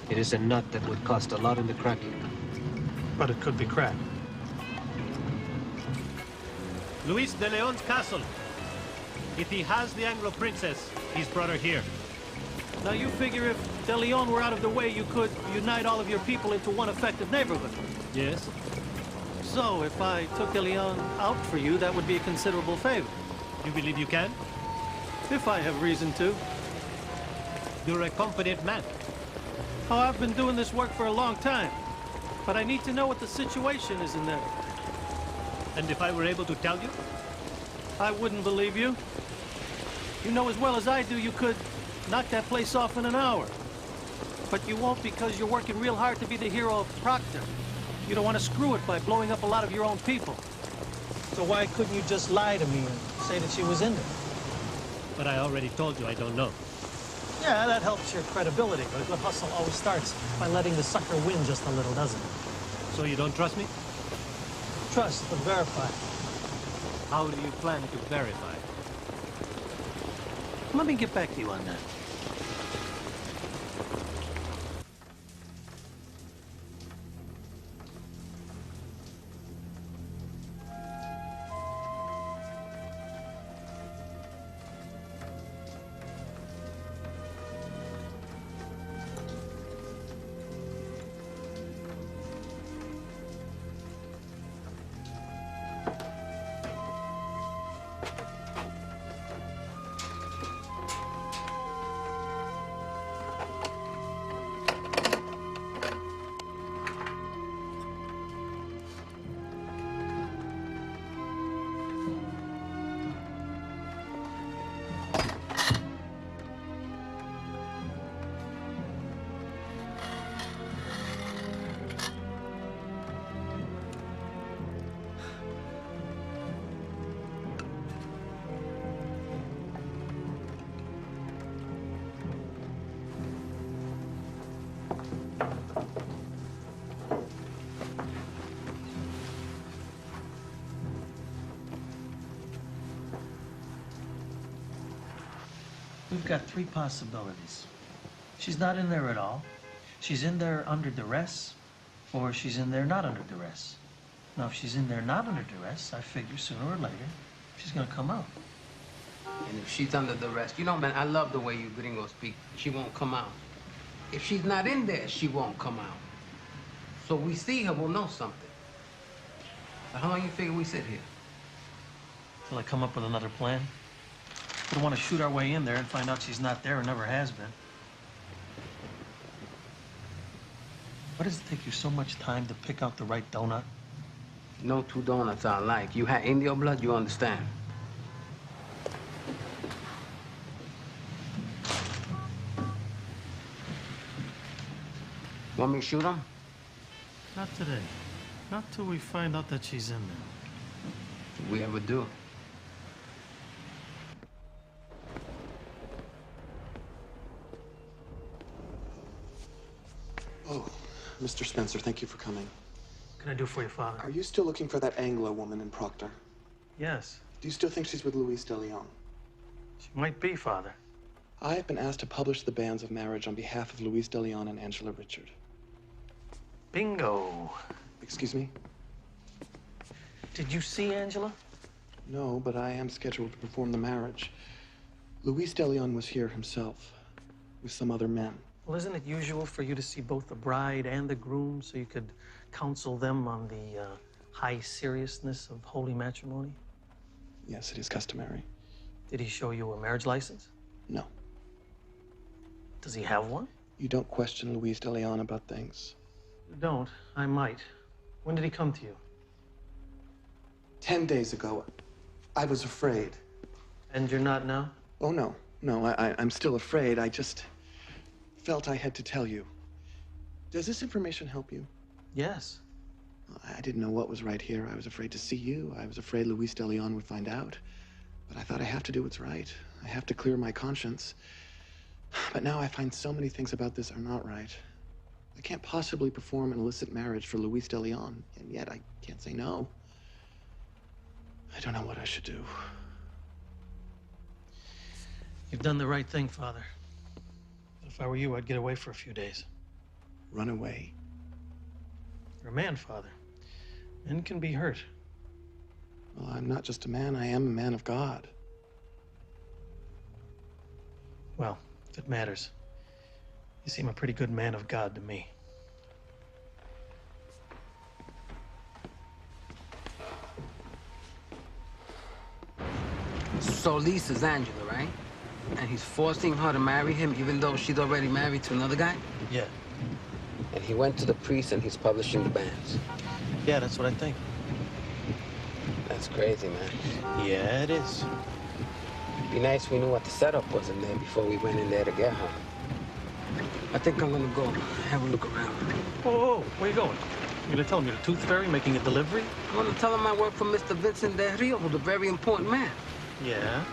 It is a nut that would cost a lot in the cracking. But it could be cracked. Luis de Leon's castle. If he has the Anglo princess, he's brought her here. Now you figure if De Leon were out of the way, you could unite all of your people into one effective neighborhood. Yes? So if I took De Leon out for you, that would be a considerable favor. You believe you can? If I have reason to. You're a competent man. Oh, I've been doing this work for a long time. But I need to know what the situation is in there. And if I were able to tell you? I wouldn't believe you. You know as well as I do you could knock that place off in an hour. But you won't because you're working real hard to be the hero of Proctor. You don't want to screw it by blowing up a lot of your own people. So why couldn't you just lie to me and say that she was in there? But I already told you I don't know. Yeah, that helps your credibility, but a good hustle always starts by letting the sucker win just a little, doesn't it? So you don't trust me? Trust, but verify. How do you plan to verify? Let me get back to you on that. We've got three possibilities. She's not in there at all, she's in there under duress, or she's in there not under duress. Now, if she's in there not under duress, I figure sooner or later She's gonna come out. And if she's under duress, you know, man, I love the way you gringos speak. She won't come out. If she's not in there, she won't come out. So we see her, we'll know something. So how long you figure we sit here? Till I come up with another plan. We don't want to shoot our way in there and find out she's not there or never has been. Why does it take you so much time to pick out the right donut? No two donuts are alike. You had Indio blood, you understand. Want me to shoot him? Not today. Not till we find out that she's in there. If we ever do. Oh, Mr. Spenser, thank you for coming. What can I do for you, Father? Are you still looking for that Anglo woman in Proctor? Yes. Do you still think she's with Luis de Leon? She might be, Father. I have been asked to publish the banns of marriage on behalf of Luis de Leon and Angela Richard. Bingo. Excuse me? Did you see Angela? No, but I am scheduled to perform the marriage. Luis de Leon was here himself, with some other men. Well, isn't it usual for you to see both the bride and the groom so you could counsel them on the high seriousness of holy matrimony? Yes, it is customary. Did he show you a marriage license? No. Does he have one? You don't question Luis de Leon about things. Don't. I might. When did he come to you? 10 days ago. I was afraid. And you're not now? Oh, no. No, I'm still afraid. I just felt I had to tell you. Does this information help you? Yes. I didn't know what was right here. I was afraid to see you. I was afraid Luis de Leon would find out. But I thought I have to do what's right. I have to clear my conscience. But now I find so many things about this are not right. I can't possibly perform an illicit marriage for Luis de Leon, and yet I can't say no. I don't know what I should do. You've done the right thing, Father. If I were you, I'd get away for a few days. Run away? You're a man, Father. Men can be hurt. Well, I'm not just a man, I am a man of God. Well, if it matters, you seem a pretty good man of God to me. So Lisa's Angela, right? And he's forcing her to marry him even though she's already married to another guy? Yeah. And he went to the priest and he's publishing the banns. Yeah, that's what I think. That's crazy, man. Yeah, it is. It'd be nice if we knew what the setup was in there before we went in there to get her. I think I'm gonna go have a look around. Whoa, where you going? You gonna tell him you're the tooth fairy making a delivery? I'm gonna tell him I work for Mr. Vincent Del Rio, who's a very important man. Yeah?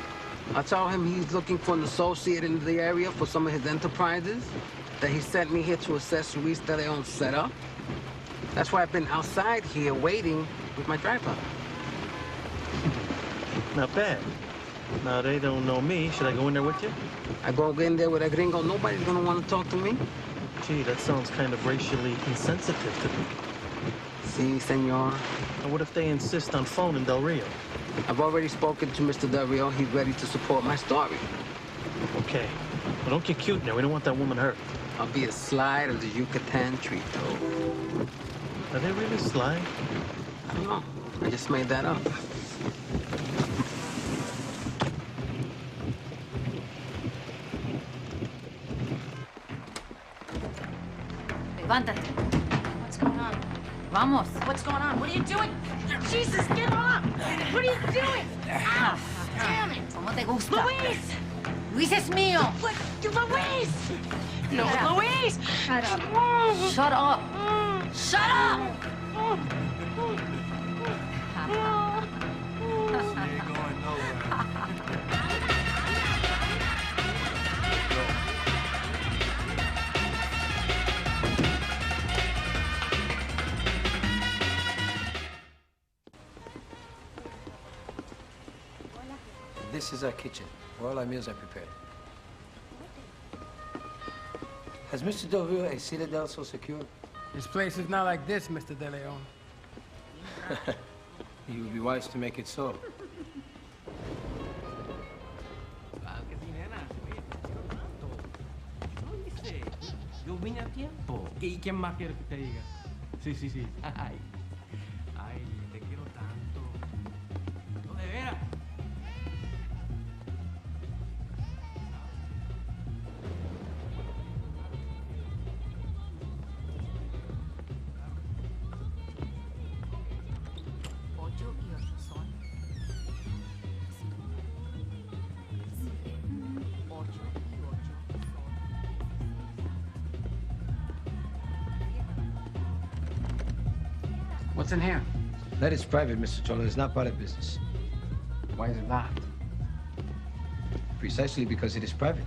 I tell him he's looking for an associate in the area for some of his enterprises, that he sent me here to assess Luis de Leon's setup. That's why I've been outside here waiting with my tripod. Not bad. Now, they don't know me. Should I go in there with you? I go in there with a gringo, nobody's gonna want to talk to me. Gee, that sounds kind of racially insensitive to me. Si, senor. Now, what if they insist on phoning Del Rio? I've already spoken to Mr. Del Rio. He's ready to support my story. Okay. Well, don't get cute now. We don't want that woman hurt. I'll be as sly as the Yucatan tree, though. Are they really sly? I don't know. I just made that up. Levántate. What's going on? Vamos. What's going on? What are you doing? Jesus, get off! What are you doing? Ow! Damn it! ¿Cómo te gusta? Luis! Luis es mío! What? Luis! No, Luis! Shut up. Shut up. Shut up! This is our kitchen, where all our meals are prepared. Has Mr. Del Rio a citadel so secure? This place is not like this, Mr. De Leon. You would be wise to make it so. Yo vine a tiempo. ¿Y quién más quiere que te diga? Sí, sí, sí. Ay, ay, te quiero tanto. No, de veras. What's in here? That is private, Mr. Cholo. It's not part of business. Why is it locked? Precisely because it is private.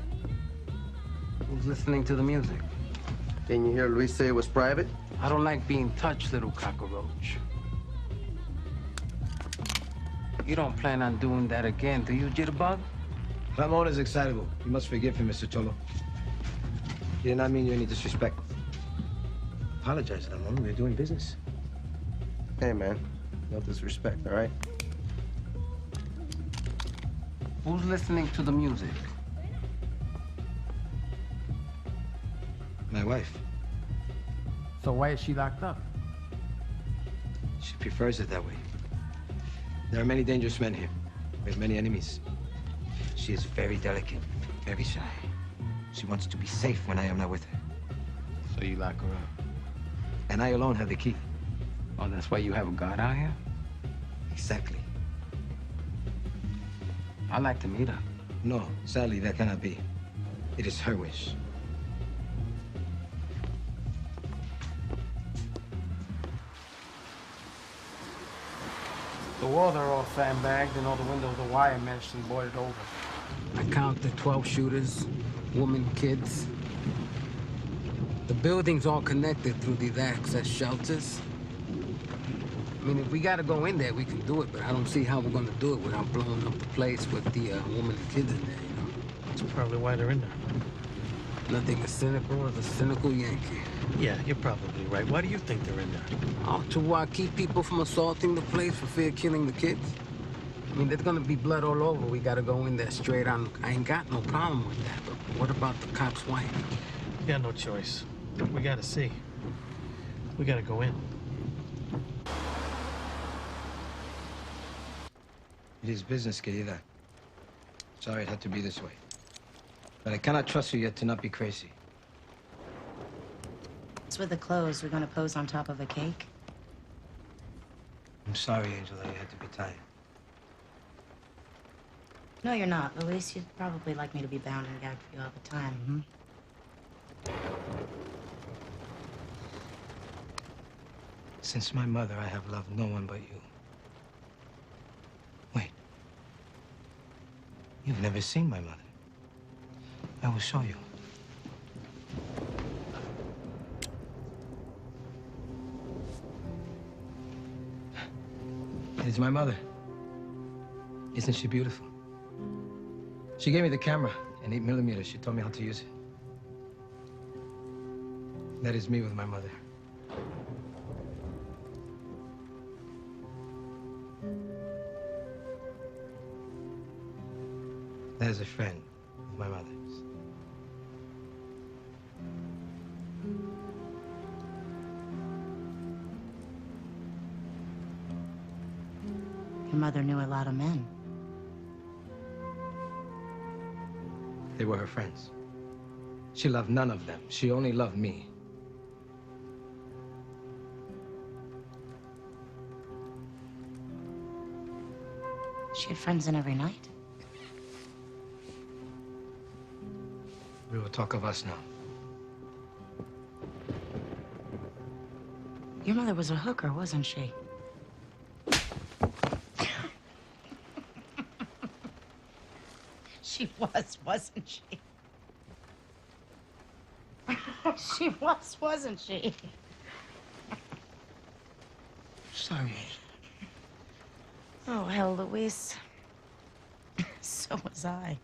Who's listening to the music? Didn't you hear Luis say it was private? I don't like being touched, little cockroach. You don't plan on doing that again, do you, Jitterbug? Ramon is excitable. You must forgive him, Mr. Cholo. He did not mean you any disrespect. Apologize, Ramon. We're doing business. Hey, man. No disrespect, all right? Who's listening to the music? My wife. So why is she locked up? She prefers it that way. There are many dangerous men here. We have many enemies. She is very delicate, very shy. She wants to be safe when I am not with her. So you lock her up? And I alone have the key. Oh, that's why you have a guard out here? Exactly. I'd like to meet her. No, sadly, that cannot be. It is her wish. The walls are all sandbagged and all the windows are wire meshed and boarded over. I counted 12 shooters, women, kids. The building's all connected through these access shelters. I mean, if we gotta go in there, we can do it, but I don't see how we're gonna do it without blowing up the place with the women and kids in there, you know? That's probably why they're in there. Nothing as cynical as a cynical Yankee. Yeah, you're probably right. Why do you think they're in there? Oh, to keep people from assaulting the place for fear of killing the kids. I mean, there's gonna be blood all over. We gotta go in there straight on. I ain't got no problem with that, but what about the cop's wife? We got no choice. We gotta see. We gotta go in. It is business, querida. Sorry it had to be this way. But I cannot trust you yet to not be crazy. What's with the clothes? We're gonna pose on top of a cake? I'm sorry, Angela, you had to be tired. No, you're not, Luis. You'd probably like me to be bound and gagged for you all the time. Since my mother, I have loved no one but you. Wait. You've never seen my mother. I will show you. It is my mother. Isn't she beautiful? She gave me the camera, an 8mm. She taught me how to use it. That is me with my mother. That is a friend of my mother's. Your mother knew a lot of men. They were her friends. She loved none of them. She only loved me. She had friends in every night. We will talk of us now. Your mother was a hooker, wasn't she? She was, wasn't she? She was, wasn't she? Sorry. Oh, hell, Luis. So was I.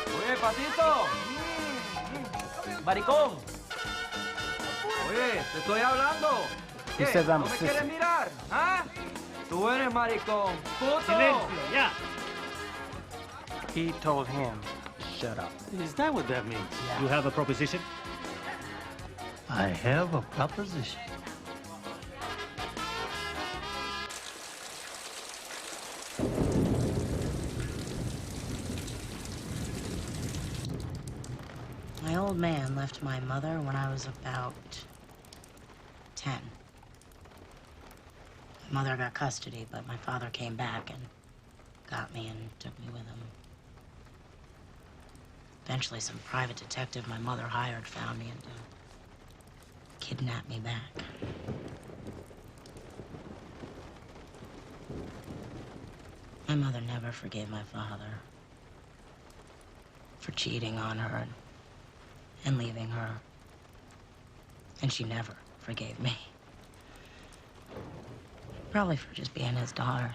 Oye, Patito. Maricón. Oye, te estoy hablando. He ¿Qué? says I'm ¿No a me sissy. quieres mirar? ¿Ah? Tú eres maricón. Puto! Silencio, ya. He told him, shut up. Is that what that means? You have a proposition? I have a proposition. My old man left my mother when I was about 10. My mother got custody, but my father came back and got me and took me with him. Eventually, some private detective my mother hired found me and kidnapped me back. My mother never forgave my father for cheating on her and leaving her. And she never forgave me. Probably for just being his daughter.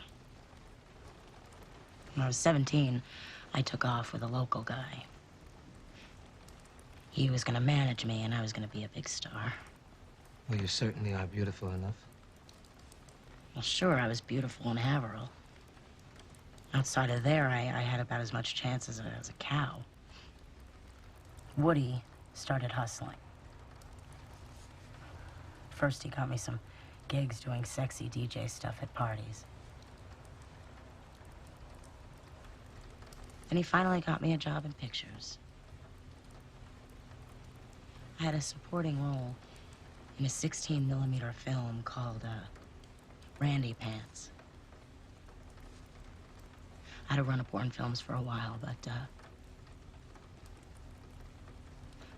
When I was 17, I took off with a local guy. He was gonna manage me, and I was gonna be a big star. Well, you certainly are beautiful enough. Well, sure, I was beautiful in Haverhill. Outside of there, I had about as much chance as a cow. Woody started hustling. First, he got me some gigs doing sexy DJ stuff at parties. Then he finally got me a job in pictures. I had a supporting role in a 16mm film called Randy Pants. I had to run a porn films for a while, but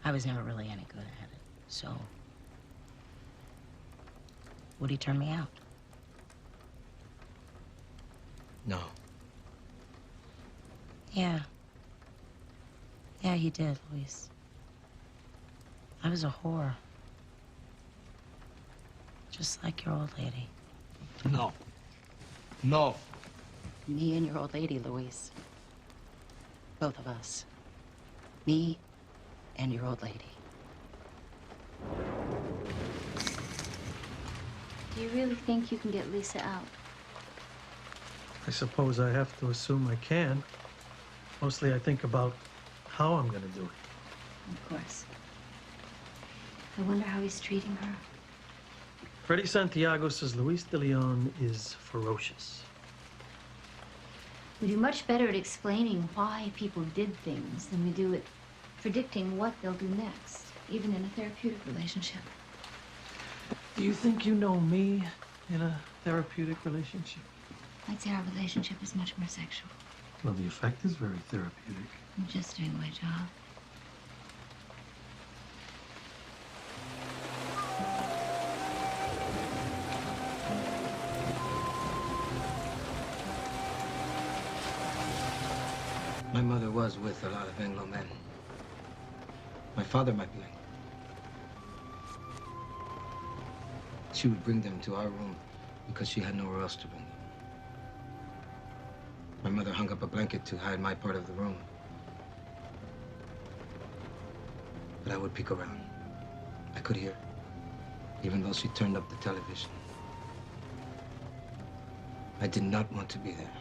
I was never really any good at it, so Woody turned me out. No. Yeah. Yeah, he did, Luis. I was a whore. Just like your old lady. No. No. Me and your old lady, Luis. Both of us. Me and your old lady. Do you really think you can get Lisa out? I suppose I have to assume I can. Mostly I think about how I'm gonna do it. Of course. I wonder how he's treating her. Freddie Santiago says Luis de Leon is ferocious. We do much better at explaining why people did things than we do at predicting what they'll do next, even in a therapeutic relationship. Do you think you know me in a therapeutic relationship? I'd say our relationship is much more sexual. Well, the effect is very therapeutic. I'm just doing my job. My mother was with a lot of Anglo men. My father might be Anglo. She would bring them to our room because she had nowhere else to bring them. My mother hung up a blanket to hide my part of the room. But I would peek around. I could hear, even though she turned up the television. I did not want to be there,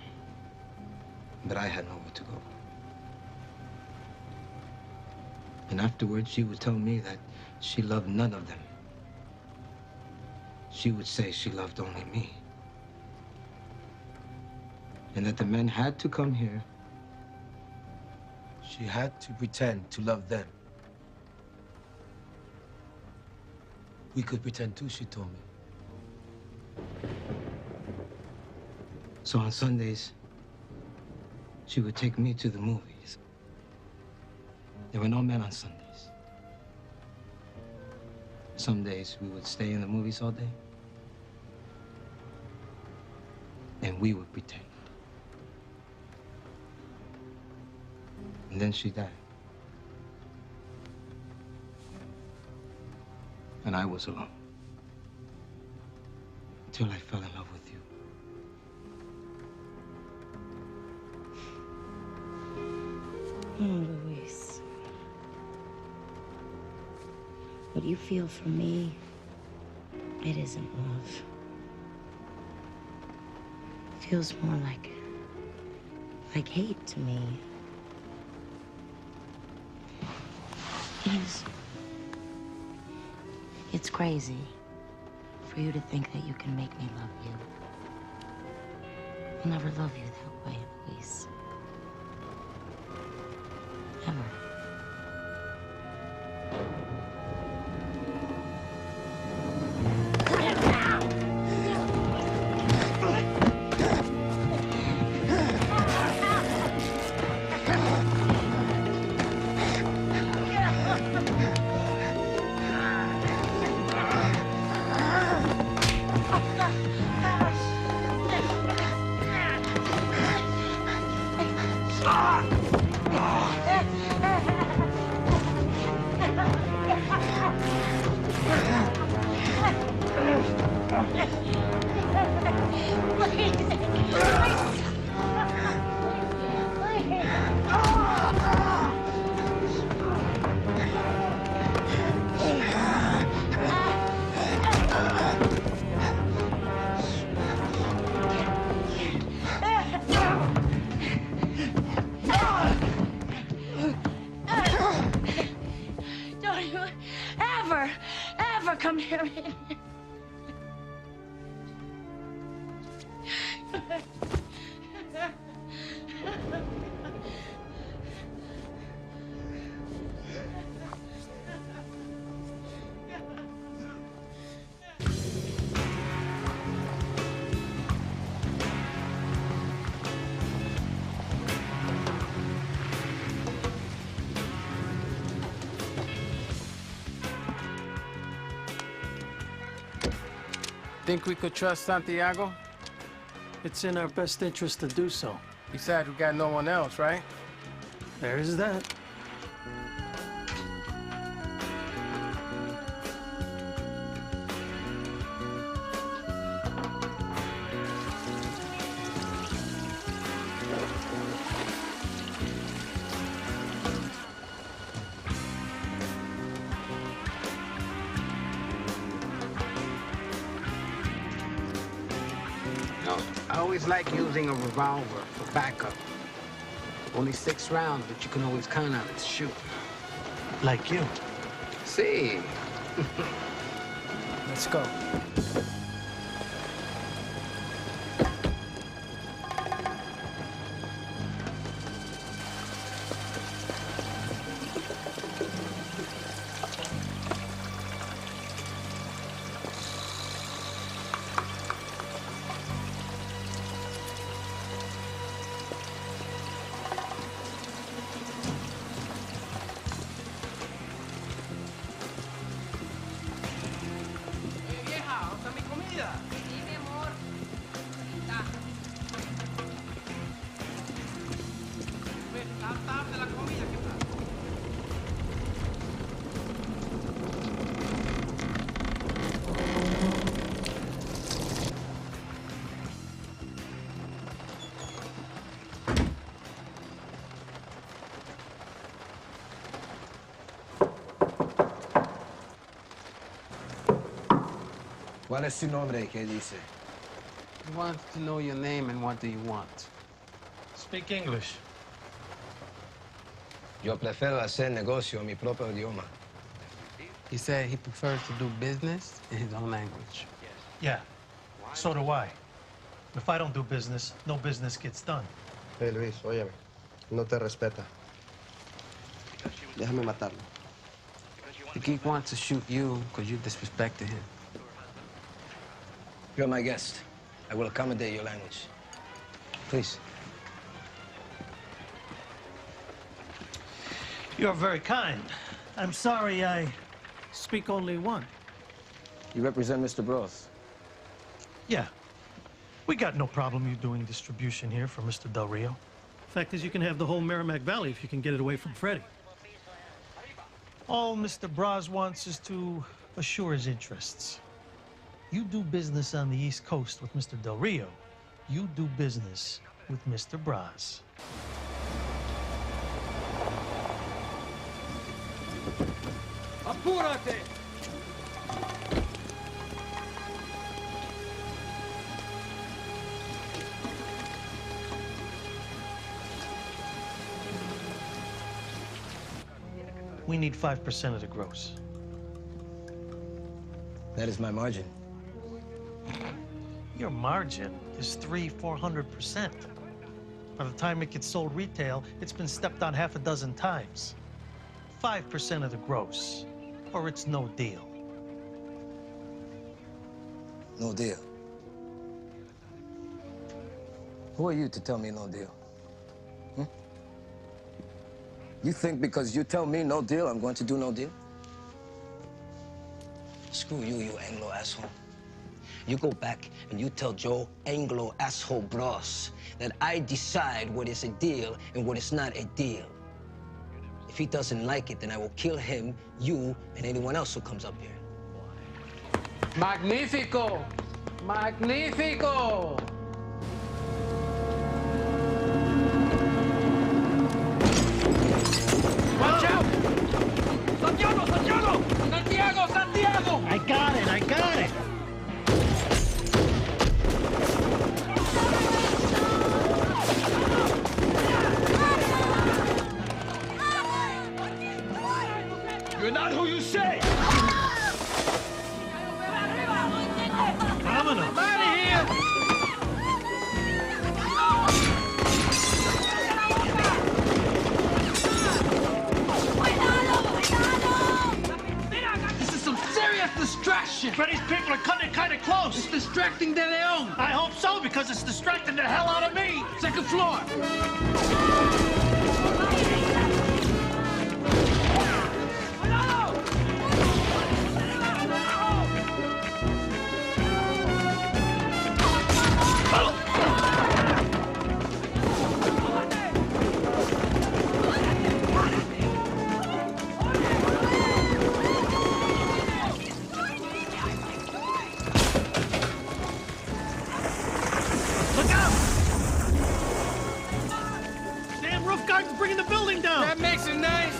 but I had nowhere to go. And afterwards, she would tell me that she loved none of them. She would say she loved only me. And that the men had to come here. She had to pretend to love them. We could pretend too, she told me. So on Sundays, she would take me to the movies. There were no men on Sundays. Some days we would stay in the movies all day. And we would pretend. And then she died. And I was alone. Until I fell in love with you. Oh, Luis. What you feel for me, it isn't love. feels more like hate to me. It's crazy for you to think that you can make me love you. I'll never love you that way, Luis. Ever. Don't you ever come near me. Think we could trust Santiago? It's in our best interest to do so. Besides, we got no one else, right? There is that. I always like using a revolver for backup. Only 6 rounds, but you can always count on it to shoot. Like you. See. Let's go. ¿Cuál es su nombre? ¿Qué dice? He wants to know your name and what do you want. Speak English. Yo prefiero hacer negocio en mi propio idioma. He said he prefers to do business in his own language. Yeah, so do I. If I don't do business, no business gets done. Hey, Luis, óyeme. No te respeta. Déjame matarlo. The geek wants to shoot you because you disrespected him. You're my guest. I will accommodate your language. Please. You're very kind. I'm sorry I speak only one. You represent Mr. Bros. Yeah. We got no problem you doing distribution here for Mr. Del Rio. Fact is, you can have the whole Merrimack Valley if you can get it away from Freddie. All Mr. Braz wants is to assure his interests. You do business on the East Coast with Mr. Del Rio. You do business with Mr. Braz. Apúrate! We need 5% of the gross. That is my margin. Your margin is 300–400%. By the time it gets sold retail, it's been stepped on half a dozen times. 5% of the gross, or it's no deal. No deal. Who are you to tell me no deal? Hmm? You think because you tell me no deal, I'm going to do no deal? Screw you, you Anglo asshole. You go back and you tell Joe Anglo asshole Bros that I decide what is a deal and what is not a deal. If he doesn't like it, then I will kill him, you, and anyone else who comes up here. Magnifico! Magnifico! Watch out! Santiago! Santiago! Santiago! Santiago! I got it! I got it! You're not who you say! Vámonos! I'm out of here! This is some serious distraction! Freddy's people are cutting it kind of close! It's distracting De Leon! I hope so, because it's distracting the hell out of me! Second floor! Bringing the building down! That makes it nice!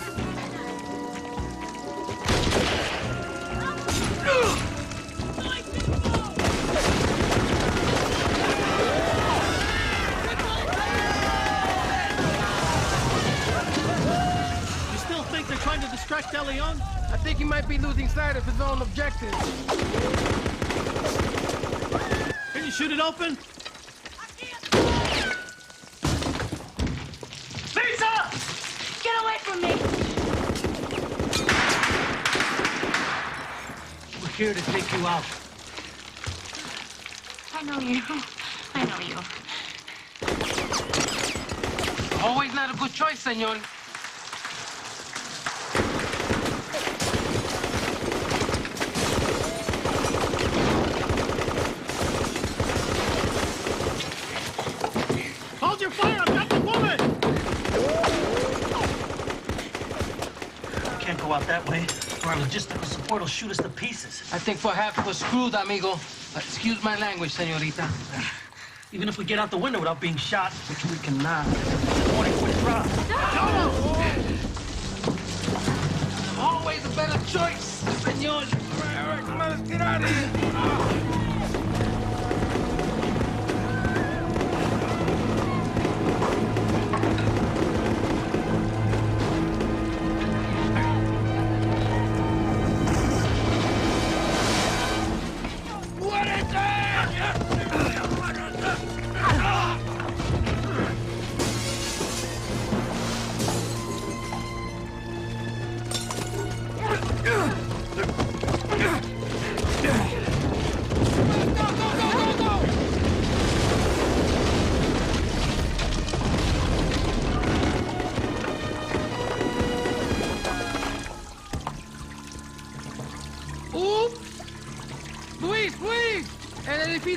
You still think they're trying to distract De Leon? I think he might be losing sight of his own objectives. Can you shoot it open? Get away from me! We're here to take you out. I know you. I know you. Always not a good choice, senor. Hold your fire! I've got the woman! Can't go out that way, or our logistical support will shoot us to pieces. I think for half we're screwed, amigo. Excuse my language, senorita. Even if we get out the window without being shot, which we cannot, the morning would drop. Always a better choice, senor. All right, come on, let's get out of here.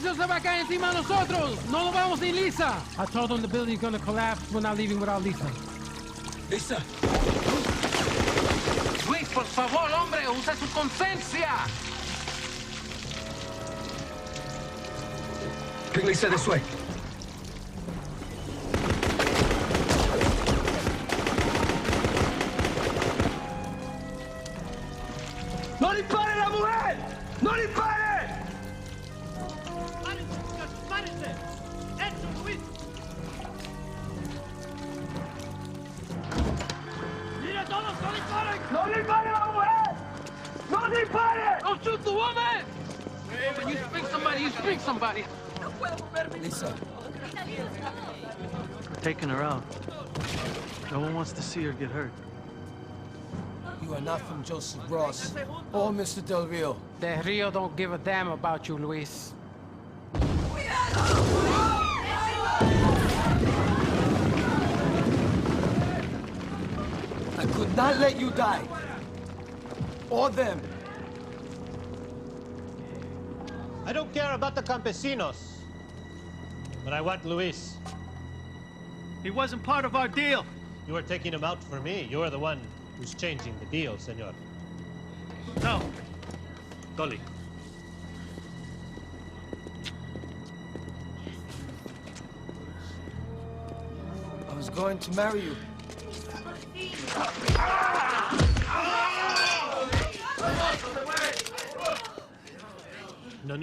Se va a caer encima de nosotros. No nos vamos sin Lisa. I told them the building's gonna collapse. We're not leaving without Lisa. Lisa. Luis, por favor, hombre, usa su conciencia. Bring Lisa this way. ¡No dispare a la mujer! ¡No dispare! ¡No dispare a la mujer! ¡No dispare! Don't shoot the woman! When you spring somebody, you spring somebody. Lisa. We're taking her out. No one wants to see her get hurt. You are not from Joseph Ross or Mr. Del Rio. Del Rio don't give a damn about you, Luis. I could not let you die. Or them. I don't care about the campesinos, but I want Luis. He wasn't part of our deal. You are taking him out for me. You are the one who's changing the deal, senor. No. Dolly. I was going to marry you. No.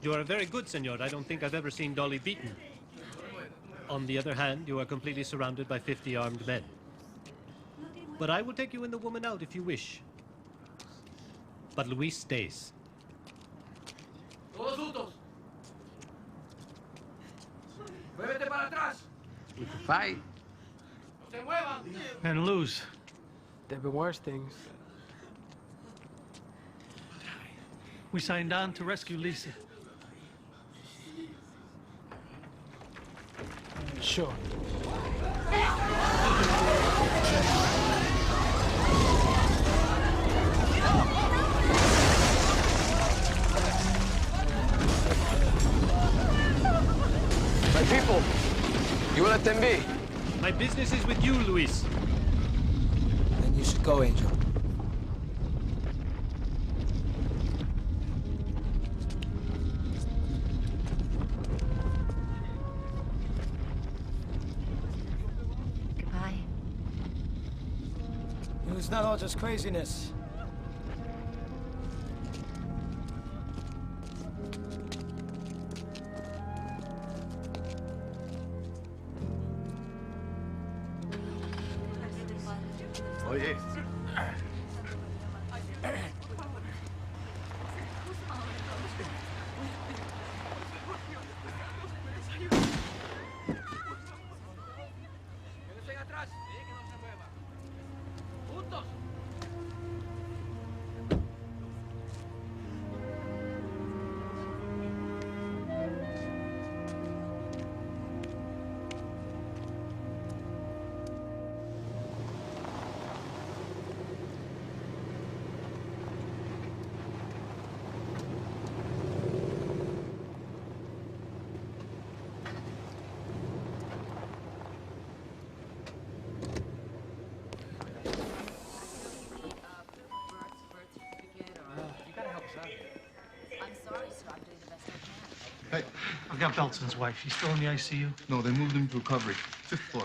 You are very good, senor. I don't think I've ever seen Dolly beaten. On the other hand, you are completely surrounded by 50 armed men. But I will take you and the woman out if you wish. But Luis stays. Todos juntos. Muévete para atrás. We can fight. Se muevan. And lose. There've been worse things. We signed on to rescue Lisa. Sure. My people, you will let them be. My business is with you, Luis. Then you should go, Angel. Goodbye. It was not all just craziness. Oye. Hey, I've got Belson's wife. She's still in the ICU? No, they moved him to recovery. 5th floor.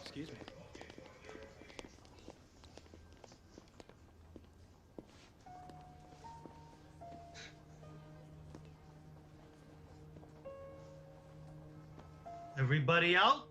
Excuse me. Everybody out?